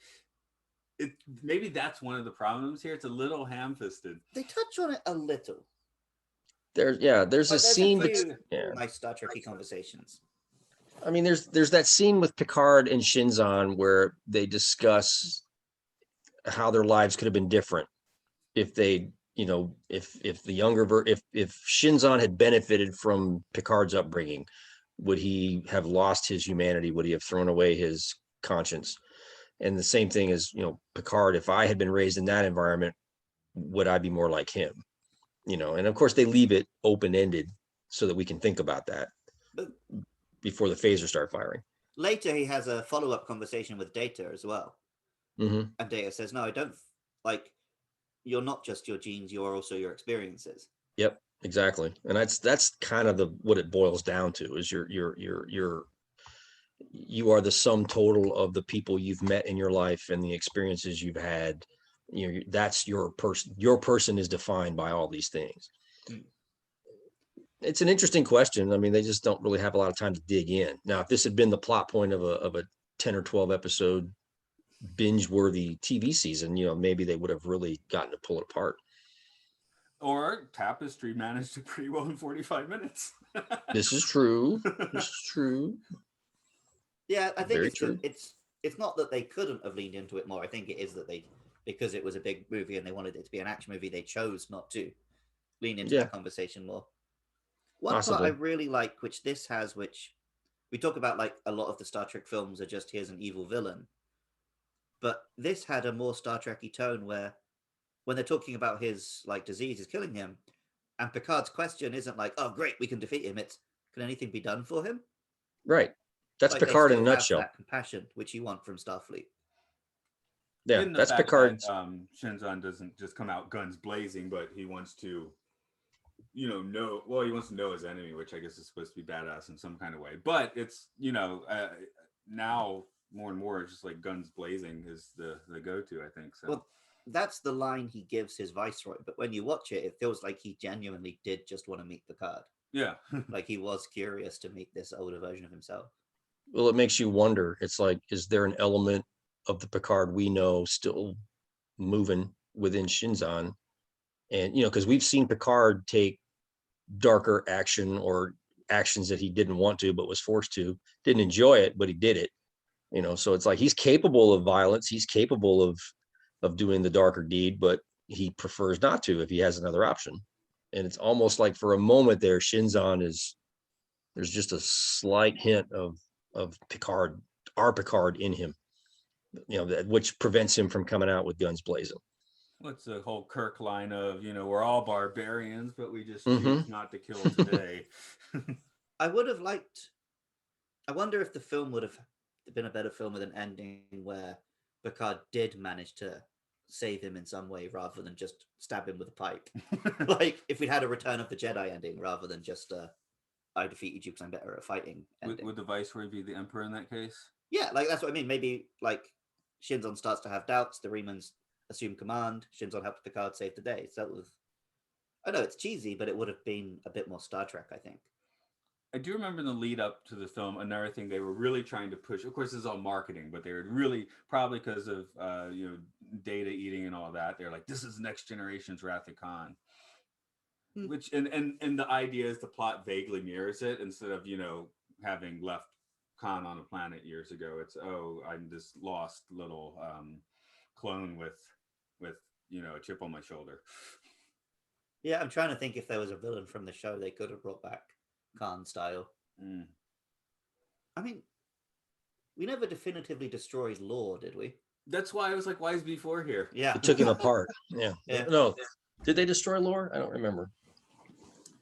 maybe that's one of the problems here. It's a little ham-fisted. They touch on it a little. There's a scene. Nice Star Trek-y conversations. I mean, there's that scene with Picard and Shinzon where they discuss how their lives could have been different if they, if the younger if Shinzon had benefited from Picard's upbringing, would he have lost his humanity? Would he have thrown away his conscience? And the same thing as, Picard, if I had been raised in that environment, would I be more like him? And of course they leave it open-ended so that we can think about that before the phasers start firing. Later, he has a follow-up conversation with Data as well. Mm-hmm. And Data says, no, I don't you're not just your genes, you're also your experiences. Yep, exactly. And that's kind of what it boils down to is you are the sum total of the people you've met in your life and the experiences you've had. That's your person. Your person is defined by all these things. It's an interesting question. I mean, they just don't really have a lot of time to dig in. Now, if this had been the plot point of a 10 or 12 episode binge-worthy TV season, maybe they would have really gotten to pull it apart. Or Tapestry managed it pretty well in 45 minutes. This is true. This is true. Yeah, I think it's not that they couldn't have leaned into it more. I think it is that because it was a big movie and they wanted it to be an action movie, they chose not to lean into that conversation more. One part I really like, which this has, which we talk about, like a lot of the Star Trek films are just here's an evil villain. But this had a more Star Trek-y tone where when they're talking about his disease is killing him, and Picard's question isn't like, oh great, we can defeat him. It's, can anything be done for him? Right. That's Picard in a nutshell. That compassion, which you want from Starfleet. Yeah, that's Picard. Shinzon doesn't just come out guns blazing, but he wants to, he wants to know his enemy, which I guess is supposed to be badass in some kind of way. But it's, now more and more, it's just like guns blazing is the go-to, I think. So. Well, that's the line he gives his viceroy. But when you watch it, it feels like he genuinely did just want to meet Picard. Yeah. Like he was curious to meet this older version of himself. Well, it makes you wonder. It's like, is there an element of the Picard we know still moving within Shinzon? And, because we've seen Picard take darker action or actions that he didn't want to, but was forced to, didn't enjoy it, but he did it, so it's like he's capable of violence. He's capable of doing the darker deed, but he prefers not to if he has another option. And it's almost like for a moment there, Shinzon there's just a slight hint of Picard, our Picard in him, which prevents him from coming out with guns blazing. What's the whole Kirk line of, we're all barbarians, but we just Mhm. choose not to kill today. I wonder if the film would have been a better film with an ending where Picard did manage to save him in some way rather than just stab him with a pipe. Like if we'd had a Return of the Jedi ending rather than just I defeated you because I'm better at fighting ending. Would the Viceroy be the Emperor in that case? Yeah, like that's what I mean. Maybe like Shinzon starts to have doubts, the Remans assume command, Shinzon helps Picard save the day. So it was, I know it's cheesy, but it would have been a bit more Star Trek, I think. I do remember in the lead up to the film, another thing they were really trying to push, of course, this is all marketing, but they were really, probably because of, data eating and all that, they're like, this is next generation's Wrath of Khan. Which, and the idea is the plot vaguely mirrors it instead of, having left Khan on a planet years ago. It's, I'm this lost little clone with a chip on my shoulder. Yeah, I'm trying to think if there was a villain from the show they could have brought back Khan style. I mean, we never definitively destroyed Lore, did we? That's why I was like, why is B4 here? Yeah. It took him apart. Yeah. Yeah. No. Did they destroy Lore? I don't remember.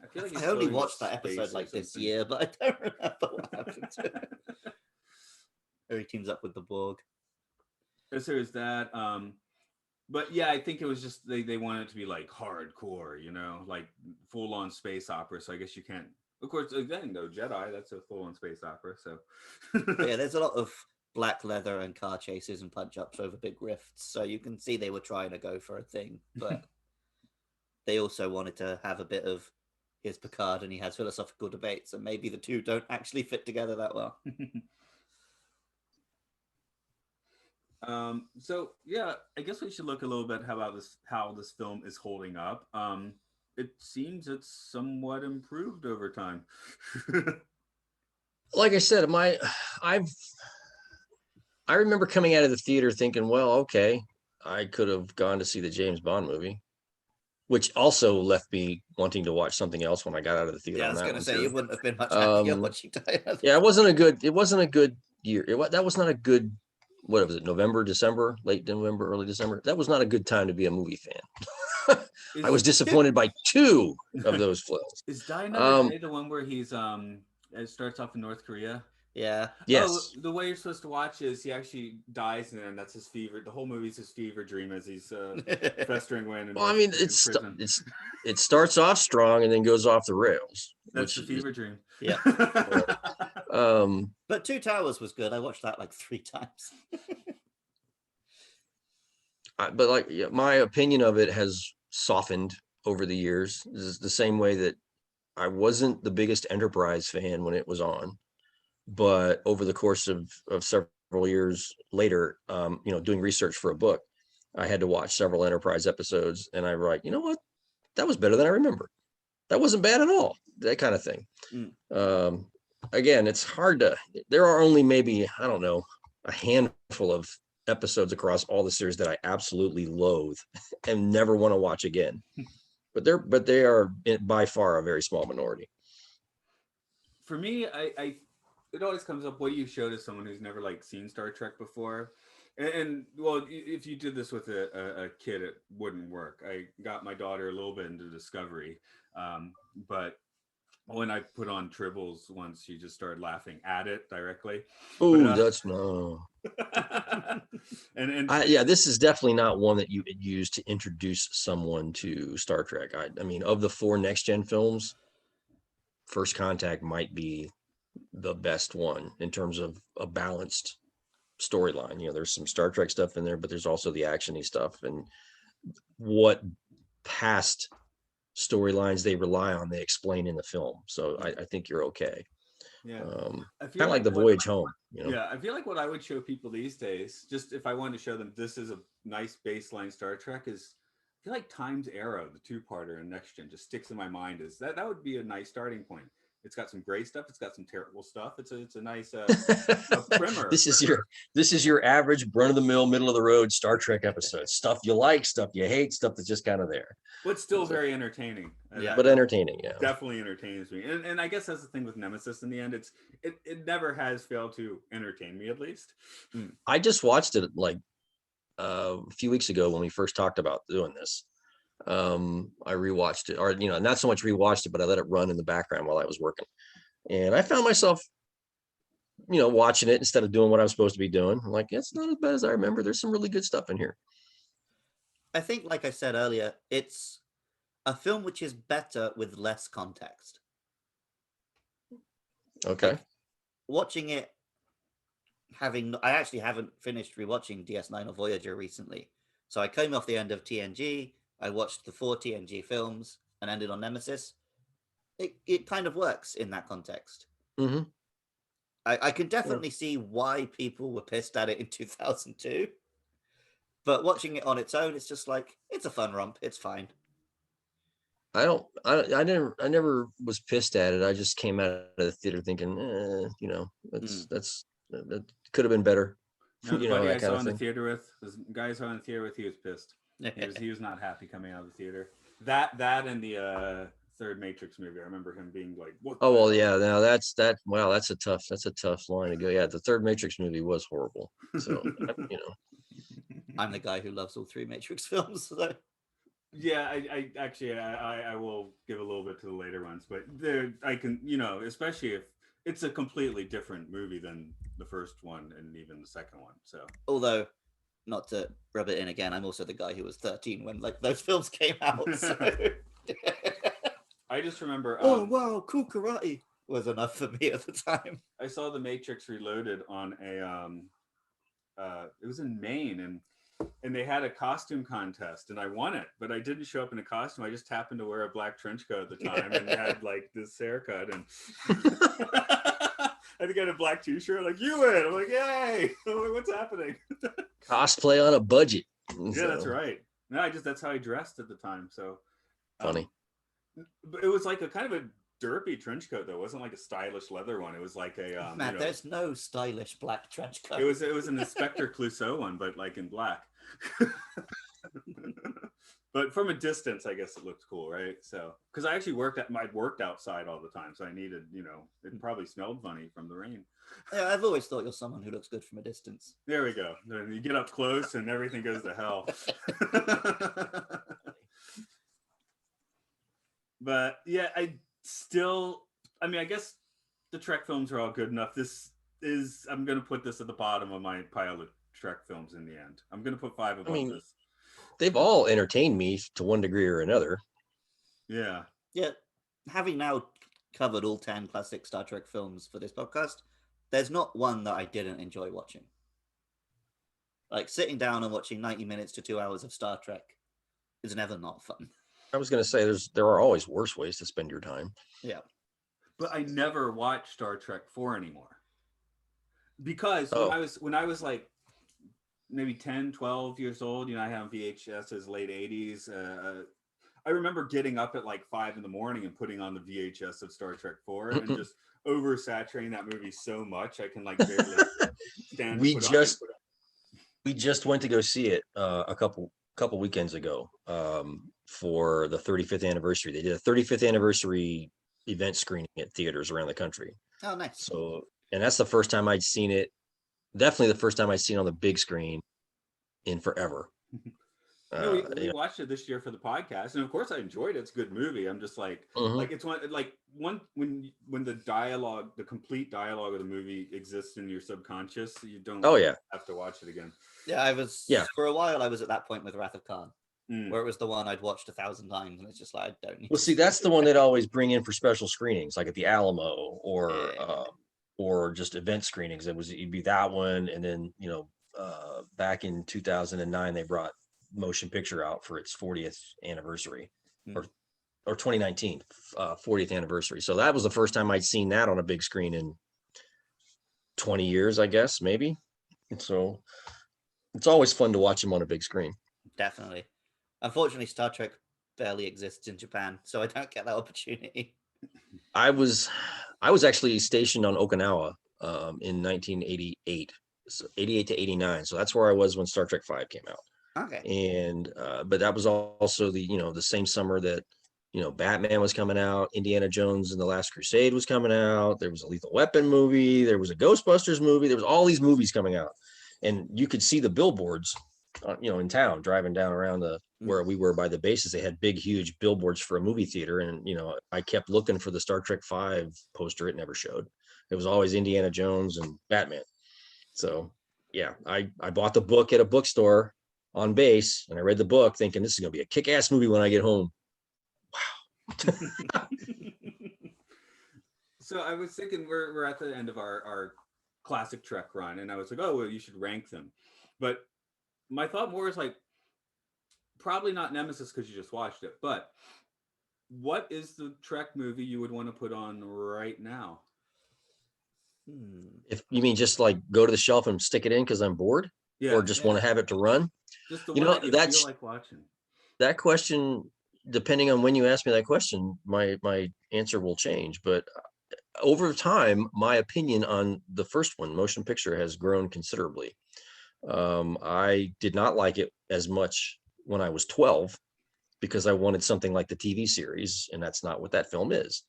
I feel like I only watched that episode like this year, but I don't remember what happened to it. Or he teams up with the Borg. So there's that. But yeah, I think it was just they wanted it to be like hardcore, like full on space opera. So I guess you can't. Of course, again, though, Jedi, that's a full on space opera. So Yeah, there's a lot of black leather and car chases and punch ups over big rifts. So you can see they were trying to go for a thing, but they also wanted to have a bit of his Picard and he has philosophical debates, and maybe the two don't actually fit together that well. So yeah, I guess we should look a little bit how this film is holding up. It seems it's somewhat improved over time. Like I said, I remember coming out of the theater thinking, well, okay, I could have gone to see the James Bond movie, which also left me wanting to watch something else when I got out of the theater. Yeah, I was going to say, you wouldn't have been much happier watching Die Hard. Yeah, it wasn't a good year. That was not a good, what was it, November, December, late November, early December? That was not a good time to be a movie fan. I was disappointed by 2 of those films. Is Die Another Day the one where he's it starts off in North Korea? Yeah. Yes. Oh, the way you're supposed to watch is he actually dies, and that's his fever. The whole movie's his fever dream as he's festering away. Well, I mean, it starts off strong and then goes off the rails. That's the fever dream. Yeah. But Two Towers was good. I watched that like 3 times. But like my opinion of it has softened over the years. This is the same way that I wasn't the biggest Enterprise fan when it was on, but over the course of several years later, doing research for a book, I had to watch several Enterprise episodes, and I was like, you know what, that was better than I remember. That wasn't bad at all. That kind of thing. Again, it's hard to. There are only maybe, I don't know, a handful of episodes across all the series that I absolutely loathe and never want to watch again. But they are by far a very small minority. For me, it always comes up, what do you show to someone who's never like seen Star Trek before? And well, if you did this with a kid, it wouldn't work. I got my daughter a little bit into Discovery, but when I put on Tribbles once, she just started laughing at it directly. Oh, that's no. Yeah, this is definitely not one that you would use to introduce someone to Star Trek. I mean, of the 4 next gen films, First Contact might be the best one in terms of a balanced storyline. There's some Star Trek stuff in there, but there's also the actiony stuff, and what past storylines they rely on, they explain in the film. So I think you're okay. Yeah. I Kind of like the voyage home, you know. Yeah, I feel like what I would show people these days, just if I wanted to show them this is a nice baseline Star Trek, is I feel like Time's Arrow, the two-parter in Next Gen, just sticks in my mind. Is that would be a nice starting point. It's got some great stuff. It's got some terrible stuff. It's a nice a primer. This is your average run-of-the-mill, middle-of-the-road Star Trek episode. Stuff you like, stuff you hate, stuff that's just kind of there. But still very entertaining. Yeah. But entertaining, yeah. Definitely entertains me. And I guess that's the thing with Nemesis in the end. It never has failed to entertain me, at least. I just watched it like a few weeks ago when we first talked about doing this. I rewatched it, or not so much rewatched it, but I let it run in the background while I was working, and I found myself watching it instead of doing what I was supposed to be doing. I'm like, it's not as bad as I remember. There's some really good stuff in here. I think, like I said earlier, it's a film which is better with less context. Okay. Like, watching it, I actually haven't finished rewatching DS9 or Voyager recently. So I came off the end of TNG, I watched the 4 TNG films and ended on Nemesis. It kind of works in that context. Mm-hmm. I can definitely see why people were pissed at it in 2002. But watching it on its own, it's just like, it's a fun romp. It's fine. I never was pissed at it. I just came out of the theater thinking, that could have been better. No, the buddy I saw in the theater with, the guy I saw in the theater with, he was pissed. He was not happy coming out of the theater. That and the third Matrix movie, I remember him being like, "What?" Oh well, yeah. Now that's a tough line to go. Yeah, the third Matrix movie was horrible. So I'm the guy who loves all 3 Matrix films. So. Yeah, I actually I will give a little bit to the later ones, but I can especially if it's a completely different movie than the first one and even the second one. So although, not to rub it in again, I'm also the guy who was 13 when those films came out. So. I just remember. Oh wow, cool karate was enough for me at the time. I saw The Matrix Reloaded on it was in Maine, and they had a costume contest, and I won it, but I didn't show up in a costume. I just happened to wear a black trench coat at the time and had like this haircut, and I think I had a black t-shirt. Like, you win! I'm like, yay! I'm like, what's happening? Cosplay on a budget. Yeah, that's right. No, that's how I dressed at the time. So funny. But it was like a kind of a derpy trench coat, though. It wasn't like a stylish leather one. It was like a Matt, there's no stylish black trench coat. It was an Inspector Clouseau one, but like in black. But from a distance, I guess it looked cool, right? So because I actually worked outside all the time, so I needed, it probably smelled funny from the rain. Yeah, I've always thought you're someone who looks good from a distance. There we go. Then you get up close and everything goes to hell. But yeah, I guess the Trek films are all good enough. I'm going to put this at the bottom of my pile of Trek films in the end. I'm going to put 5 above this. They've all entertained me to one degree or another. Yeah. Yeah. Having now covered all 10 classic Star Trek films for this podcast, there's not one that I didn't enjoy watching. Like, sitting down and watching 90 minutes to 2 hours of Star Trek is never not fun. I was going to say there are always worse ways to spend your time. Yeah. But I never watch Star Trek 4 anymore. Because when I was like maybe 10, 12 years old, I had VHS's late 80s. I remember getting up at like 5 a.m. and putting on the VHS of Star Trek 4 and just oversaturating that movie so much I can like barely stand. We just went to go see it a couple weekends ago for the 35th anniversary. They did a 35th anniversary event screening at theaters around the country. Oh, nice. So, and that's the first time I'd seen it. Definitely the first time I'd seen it on the big screen in forever. We watched it this year for the podcast, and of course I enjoyed it. It's a good movie. I'm just like, like it's one when the dialogue, the complete dialogue of the movie exists in your subconscious, you don't have to watch it again. Yeah, for a while I was at that point with Wrath of Khan, where it was the one I'd watched 1,000 times, and it's just like, I don't need. Well, see, that's the one they'd always bring in for special screenings, like at the Alamo or just event screenings. It'd be that one, and then back in 2009 they brought Motion Picture out for its 40th anniversary or or 2019, 40th anniversary. So that was the first time I'd seen that on a big screen in 20 years, I guess, maybe. And so it's always fun to watch them on a big screen. Definitely. Unfortunately, Star Trek barely exists in Japan, so I don't get that opportunity. I was actually stationed on Okinawa in 1988, so 88 to 89. So that's where I was when Star Trek 5 came out. Okay. And but that was also the same summer that Batman was coming out, Indiana Jones and the Last Crusade was coming out, there was a Lethal Weapon movie, there was a Ghostbusters movie, there was all these movies coming out, and you could see the billboards in town, driving down around where we were by the bases. They had big huge billboards for a movie theater, and I kept looking for the Star Trek 5 poster. It never showed. It was always Indiana Jones and Batman. So yeah, I bought the book at a bookstore on base, and I read the book thinking this is gonna be a kick-ass movie when I get home. Wow. So I was thinking we're at the end of our classic Trek run, and I was like, oh, well, you should rank them. But my thought more is like, probably not Nemesis because you just watched it, but what is the Trek movie you would want to put on right now? If you mean just like go to the shelf and stick it in because I'm bored, or just want to have it to run, just the one that you feel like watching. That question, depending on when you ask me that question, my answer will change. But over time, my opinion on the first one, motion picture, has grown considerably. I did not like it as much when I was 12 because I wanted something like the TV series, and that's not what that film is.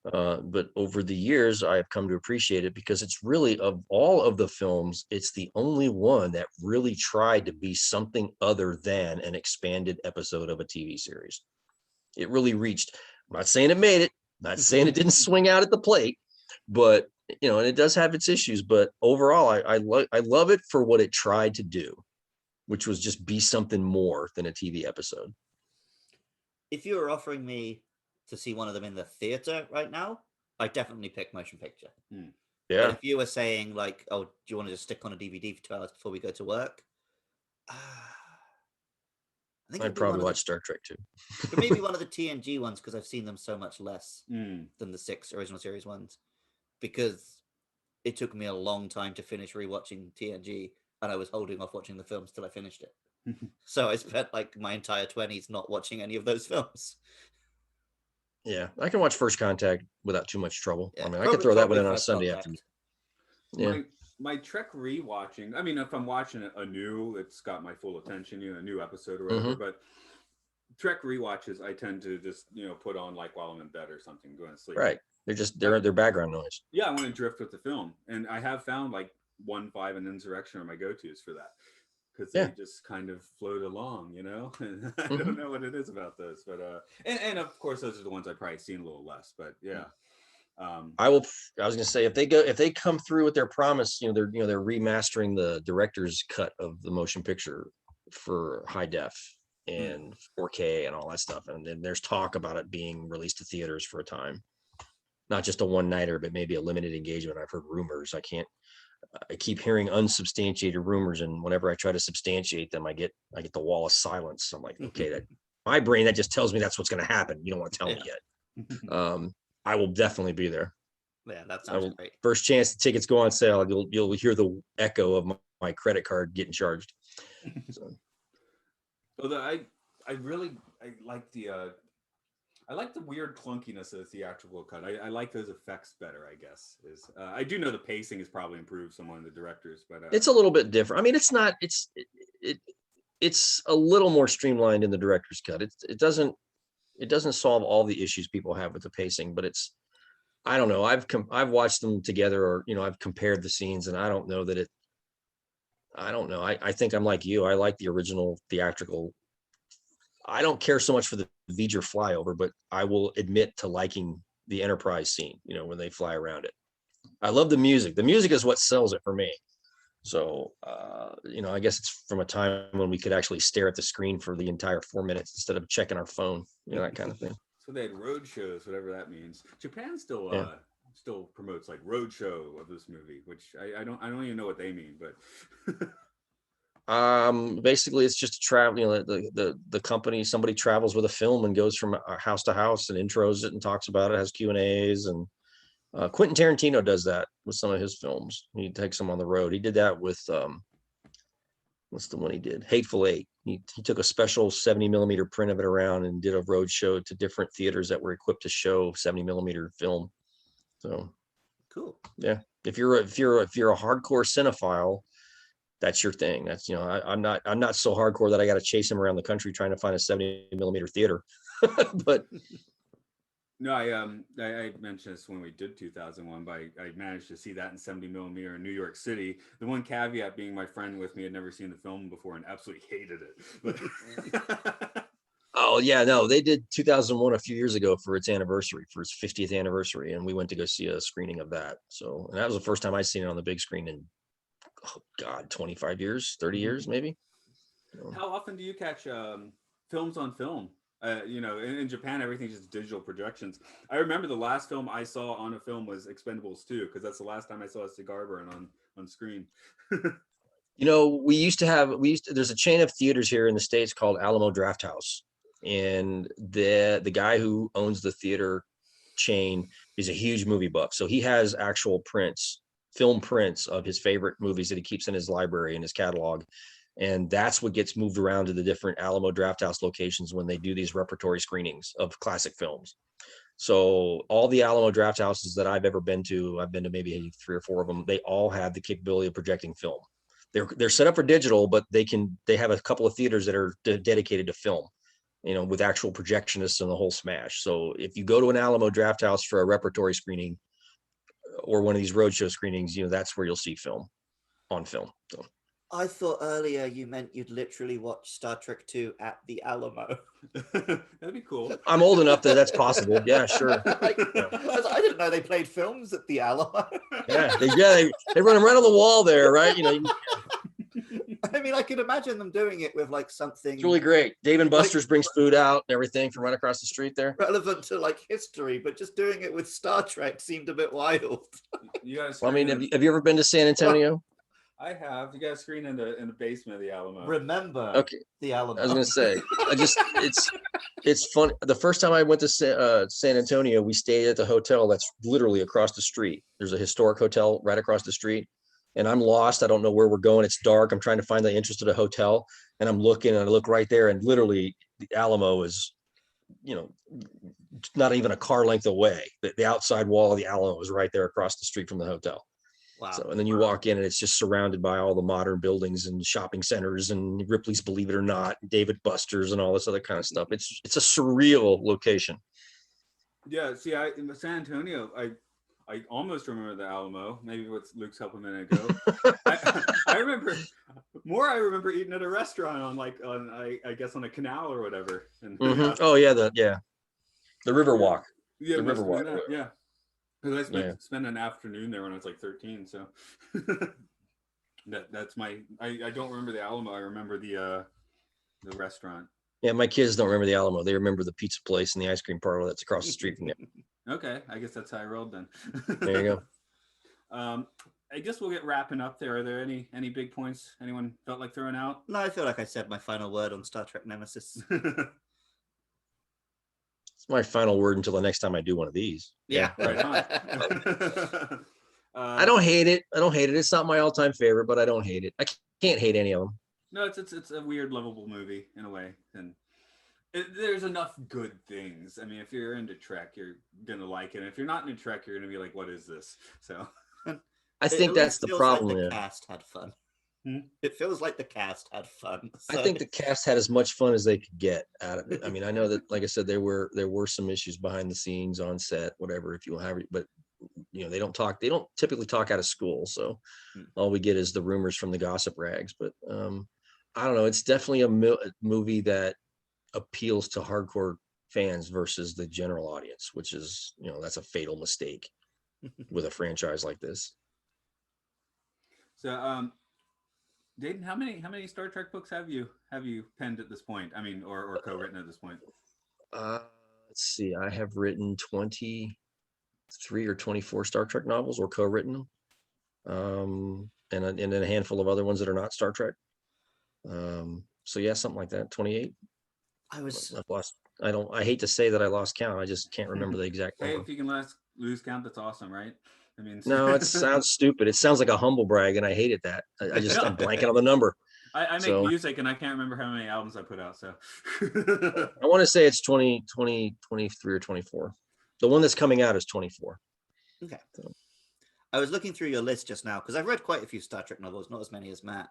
But over the years, I have come to appreciate it because it's really, of all of the films, it's the only one that really tried to be something other than an expanded episode of a TV series. It really reached. I'm not saying it made it, not saying it didn't swing out at the plate, but and it does have its issues. But overall, I love it for what it tried to do, which was just be something more than a TV episode. If you were offering me to see one of them in the theater right now, I definitely pick motion picture. Yeah. But if you were saying like, oh, do you want to just stick on a DVD for 2 hours before we go to work? I think I'd probably watch Star Trek too. But maybe one of the TNG ones, because I've seen them so much less than the 6 original series ones, because it took me a long time to finish rewatching TNG, and I was holding off watching the films till I finished it. So I spent like my entire 20s not watching any of those films. Yeah, I can watch First Contact without too much trouble. Yeah, I mean, I could throw that one in on a Sunday Contact. afternoon. Yeah. My Trek rewatching, I mean, if I'm watching it anew, it's got my full attention, a new episode or whatever, but Trek rewatches, I tend to just, put on like while I'm in bed or something, going to sleep. Right. They're background noise. Yeah, I want to drift with the film. And I have found like 1, 5, and Insurrection are my go-tos for that. Because they just kind of float along, and I don't know what it is about those, but and of course those are the ones I've probably seen a little less, but yeah. I was gonna say if they come through with their promise, they're remastering the director's cut of the motion picture for high def and 4K and all that stuff, and then there's talk about it being released to theaters for a time, not just a one-nighter, but maybe a limited engagement. I've heard rumors. I keep hearing unsubstantiated rumors, and whenever I try to substantiate them, I get the wall of silence. I'm like, okay, that my brain, that just tells me that's what's going to happen. You don't want to tell me yet. I will definitely be there. Yeah, that sounds great. First chance the tickets go on sale, you'll hear the echo of my credit card getting charged. So. Although I like the weird clunkiness of the theatrical cut. I like those effects better, I guess. I do know the pacing has probably improved some on the directors, but it's a little bit different. I mean, it's not. It's a little more streamlined in the director's cut. It doesn't solve all the issues people have with the pacing, but I don't know. I've watched them together, or I've compared the scenes, and I don't know that I don't know. I think I'm like you. I like the original theatrical. I don't care so much for the V'ger flyover, but I will admit to liking the Enterprise scene, when they fly around it. I love the music. The music is what sells it for me. So, I guess it's from a time when we could actually stare at the screen for the entire 4 minutes instead of checking our phone, that kind of thing. So they had road shows, whatever that means. Japan still promotes like road show of this movie, which I don't even know what they mean, but Basically it's just a travel, the company, somebody travels with a film and goes from house to house and intros it and talks about it, has Q&As, and Quentin Tarantino does that with some of his films. He takes them on the road. He did that with what's the one he did? Hateful Eight. He took a special 70 millimeter print of it around and did a road show to different theaters that were equipped to show 70 millimeter film. So Cool. yeah, if you're a hardcore cinephile, that's your thing. That's, I'm not so hardcore that I got to chase him around the country trying to find a 70 millimeter theater. But no, I mentioned this when we did 2001, but I managed to see that in 70 millimeter in New York City. The one caveat being my friend with me had never seen the film before and absolutely hated it. But oh yeah, no, they did 2001 a few years ago for its anniversary, for its 50th anniversary, and we went to go see a screening of that. So, and that was the first time I'd seen it on the big screen in, oh God, 25 years, 30 years maybe. So, how often do you catch films on film? In Japan, everything's just digital projections. I remember the last film I saw on a film was Expendables 2, because that's the last time I saw a cigar burn on screen. there's a chain of theaters here in the States called Alamo Drafthouse. And the guy who owns the theater chain is a huge movie buff. So he has actual film prints of his favorite movies that he keeps in his library, in his catalog. And that's what gets moved around to the different Alamo Drafthouse locations when they do these repertory screenings of classic films. So all the Alamo Drafthouses that I've ever been to, I've been to maybe 3 or 4 of them, they all have the capability of projecting film. They're set up for digital, but they have a couple of theaters that are dedicated to film, with actual projectionists and the whole smash. So if you go to an Alamo Drafthouse for a repertory screening or one of these roadshow screenings, that's where you'll see film on film. So. I thought earlier you meant you'd literally watch Star Trek 2 at the Alamo. That'd be cool. I'm old enough that that's possible. Yeah, sure. I didn't know they played films at the Alamo. Yeah, they run them right on the wall there, right? I mean, I could imagine them doing it with like something. It's really great. Dave and Buster's brings food out and everything from right across the street there. Relevant to like history, but just doing it with Star Trek seemed a bit wild. You guys. Well, I mean, have you ever been to San Antonio? I have. You got a screen in the basement of the Alamo. Remember, okay, the Alamo. I was gonna say, it's fun. The first time I went to San Antonio, we stayed at the hotel that's literally across the street. There's a historic hotel right across the street, and I'm lost. I don't know where we're going. It's dark. I'm trying to find the entrance to the hotel, and I'm looking, and I look right there, and literally the Alamo is, not even a car length away. The outside wall of the Alamo is right there across the street from the hotel. Wow. So, and then you walk in and it's just surrounded by all the modern buildings and shopping centers and Ripley's Believe It or Not, David Buster's and all this other kind of stuff. It's a surreal location. Yeah, see, in San Antonio, I almost remember the Alamo. Maybe what Luke's helping a minute ago. I remember eating at a restaurant on I guess on a canal or whatever. And, Oh yeah, the Riverwalk. Yeah, the Riverwalk. Yeah. Because I spent an afternoon there when I was like 13, so that's my. I don't remember the Alamo. I remember the restaurant. Yeah, my kids don't remember the Alamo. They remember the pizza place and the ice cream parlor that's across the street from them. Okay, I guess that's how I rolled then. There you go. I guess we'll get wrapping up there. Are there any big points anyone felt like throwing out? No, I feel like I said my final word on Star Trek Nemesis. It's my final word until the next time I do one of these. Yeah. Right on. I don't hate it. It's not my all-time favorite, but I don't hate it. I can't hate any of them. No, it's a weird, lovable movie in a way, and there's enough good things. I mean, if you're into Trek, you're gonna like it. And if you're not into Trek, you're gonna be like, "What is this?" So, I think that's the problem. Like the cast had fun. It feels like the cast had fun. So. I think the cast had as much fun as they could get out of it. I mean, I know that, like I said, there were some issues behind the scenes, on set, whatever, if you'll have it, but they don't typically talk out of school. So all we get is the rumors from the gossip rags. But I don't know. It's definitely a movie that appeals to hardcore fans versus the general audience, which is, that's a fatal mistake with a franchise like this. So, Dayton, how many Star Trek books have you penned at this point? I mean, or co-written at this point? Let's see. I have written 23 or 24 Star Trek novels, or co-written them, and then a handful of other ones that are not Star Trek. So yeah, something like that. 28. I was I've lost. I hate to say that I lost count. I just can't remember the exact Hey, number. if you can lose count, that's awesome, right? I mean, No, it sounds stupid. It sounds like a humble brag, and I hated that. I'm blanking on the number. I make So, music and I can't remember how many albums I put out. So I want to say it's 20, 23 or 24. The one that's coming out is 24. okay. I was looking through your list just now because I've read quite a few Star Trek novels, not as many as Matt.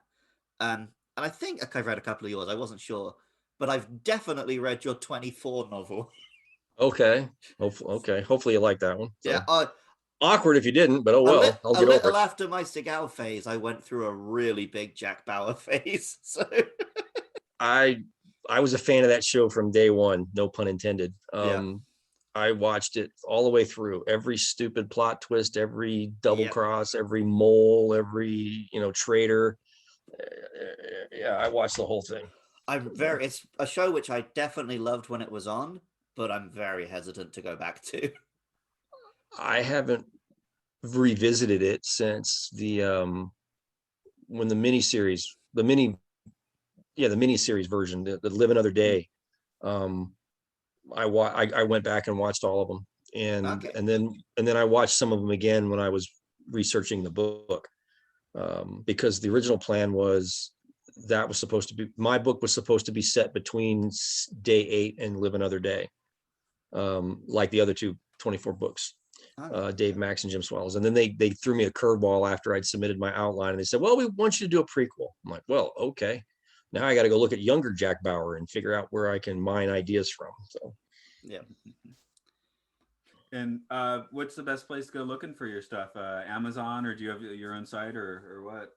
And I think I've read a couple of yours. I wasn't sure, but I've definitely read your 24 novel. Okay. Hopefully you like that one. So. Yeah. Awkward if you didn't, but oh well. I'll get over it. A little after my Seagal phase, I went through a really big Jack Bauer phase. So I was a fan of that show from day one, no pun intended. Yeah. I watched it all the way through. Every stupid plot twist, every double cross, every mole, every traitor. Yeah, I watched the whole thing. It's a show which I definitely loved when it was on, but I'm very hesitant to go back to. I haven't revisited it since the when the miniseries version, the Live Another Day. I went back and watched all of them, and then I watched some of them again when I was researching the book, because the original plan was that was supposed to be, my book was supposed to be set between Day 8 and Live Another Day, like the other 24 books. Dave Max and Jim Swallows. And then they threw me a curveball after I'd submitted my outline, and they said, well, we want you to do a prequel. I'm like, well, okay. Now I got to go look at younger Jack Bauer and figure out where I can mine ideas from. So, yeah. And what's the best place to go looking for your stuff? Amazon, or do you have your own site, or what?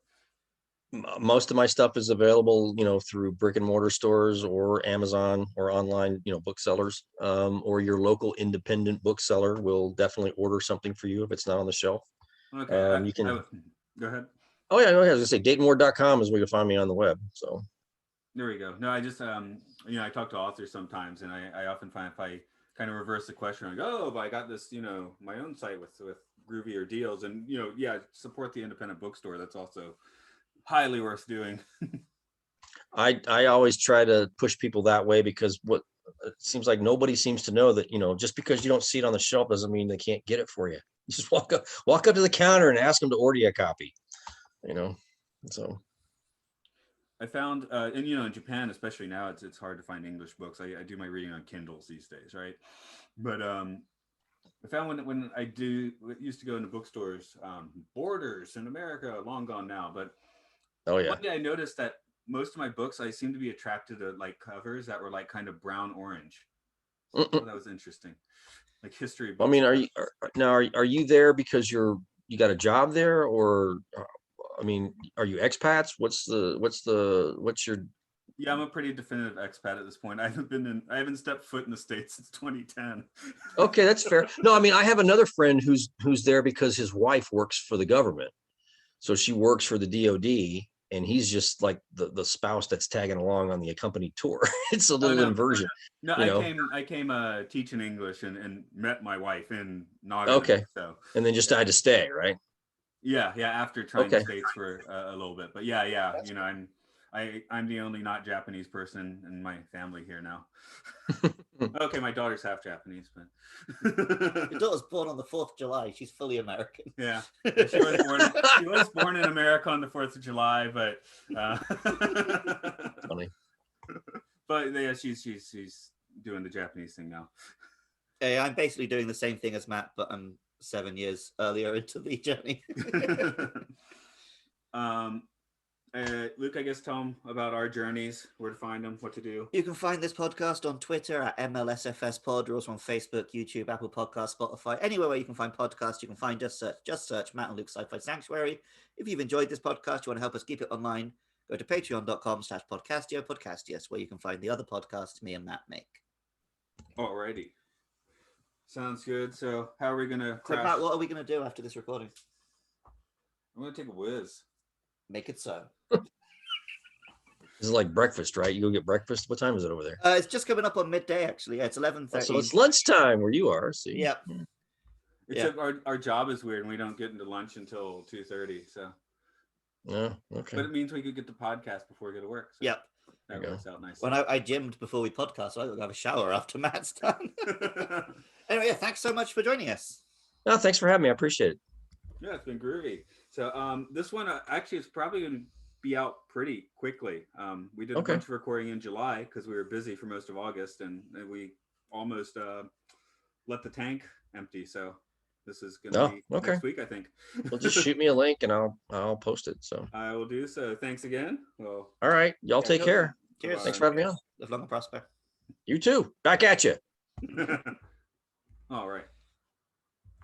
Most of my stuff is available, through brick and mortar stores or Amazon or online, booksellers, or your local independent bookseller will definitely order something for you if it's not on the shelf. Okay. You can go ahead. Oh yeah, go ahead. I was gonna say DaytonWard.com is where you'll find me on the web. So there we go. No, I just I talk to authors sometimes, and I often find if I kind of reverse the question, I go, oh, but I got this, my own site with groovier deals, and support the independent bookstore. That's also highly worth doing. I always try to push people that way, because what it seems like nobody seems to know that, just because you don't see it on the shelf doesn't mean they can't get it for you. You just walk up to the counter and ask them to order you a copy, so. I found, and in Japan, especially now, it's hard to find English books. I do my reading on Kindles these days, right? But I found when I used to go into bookstores, Borders in America, long gone now, but one day I noticed that most of my books, I seem to be attracted to like covers that were like kind of brown orange. So that was interesting, like history books. I mean, are you there because you got a job there, or I mean, are you expats? What's your? Yeah, I'm a pretty definitive expat at this point. I haven't stepped foot in the States since 2010. Okay, that's fair. No, I mean, I have another friend who's there because his wife works for the government. So she works for the DOD, and he's just like the spouse that's tagging along on the accompanied tour. It's a little inversion. No, I came teaching English and met my wife in Nottingham. Okay. So and then just had to stay, right? Yeah. After trying the States for a little bit, but yeah. I'm the only not Japanese person in my family here now. Okay, my daughter's half Japanese, but your daughter's born on the 4th of July. She's fully American. Yeah, she was born in America on the 4th of July, but funny. But yeah, she's doing the Japanese thing now. Hey, I'm basically doing the same thing as Matt, but I'm 7 years earlier into the journey. Luke, I guess tell them about our journeys, where to find them, what to do. You can find this podcast on Twitter at MLSFS105. We're also on Facebook, YouTube, Apple Podcasts, Spotify, anywhere where you can find podcasts. You can find us. Just search Matt and Luke Sci-Fi Sanctuary. If you've enjoyed this podcast, you want to help us keep it online, go to patreon.com/podcastio, where you can find the other podcasts me and Matt make. Alrighty. Sounds good. So how are we going to crash? Matt, what are we going to do after this recording? I'm going to take a whiz. Make it so. This is like breakfast, right? You go get breakfast. What time is it over there? It's just coming up on midday, actually. Yeah, it's 11:30. So it's lunchtime where you are. See? Yep. Except our job is weird, and we don't get into lunch until 2:30. So Yeah. Okay. But it means we could get the podcast before we go to work. So Yep. that There you works out nice. When I gymmed before we podcast, so I will have a shower after Matt's done. Anyway, yeah, thanks so much for joining us. No, thanks for having me. I appreciate it. Yeah, it's been groovy. So this one actually is probably going to be out pretty quickly. We did a bunch of recording in July because we were busy for most of August, and we almost let the tank empty. So this is going to be next week, I think. Well, just shoot me a link and I'll post it. So I will do so. Thanks again. Well, all right, y'all take care. Cheers. Thanks for having me on. Live long and prosper. You too. Back at you.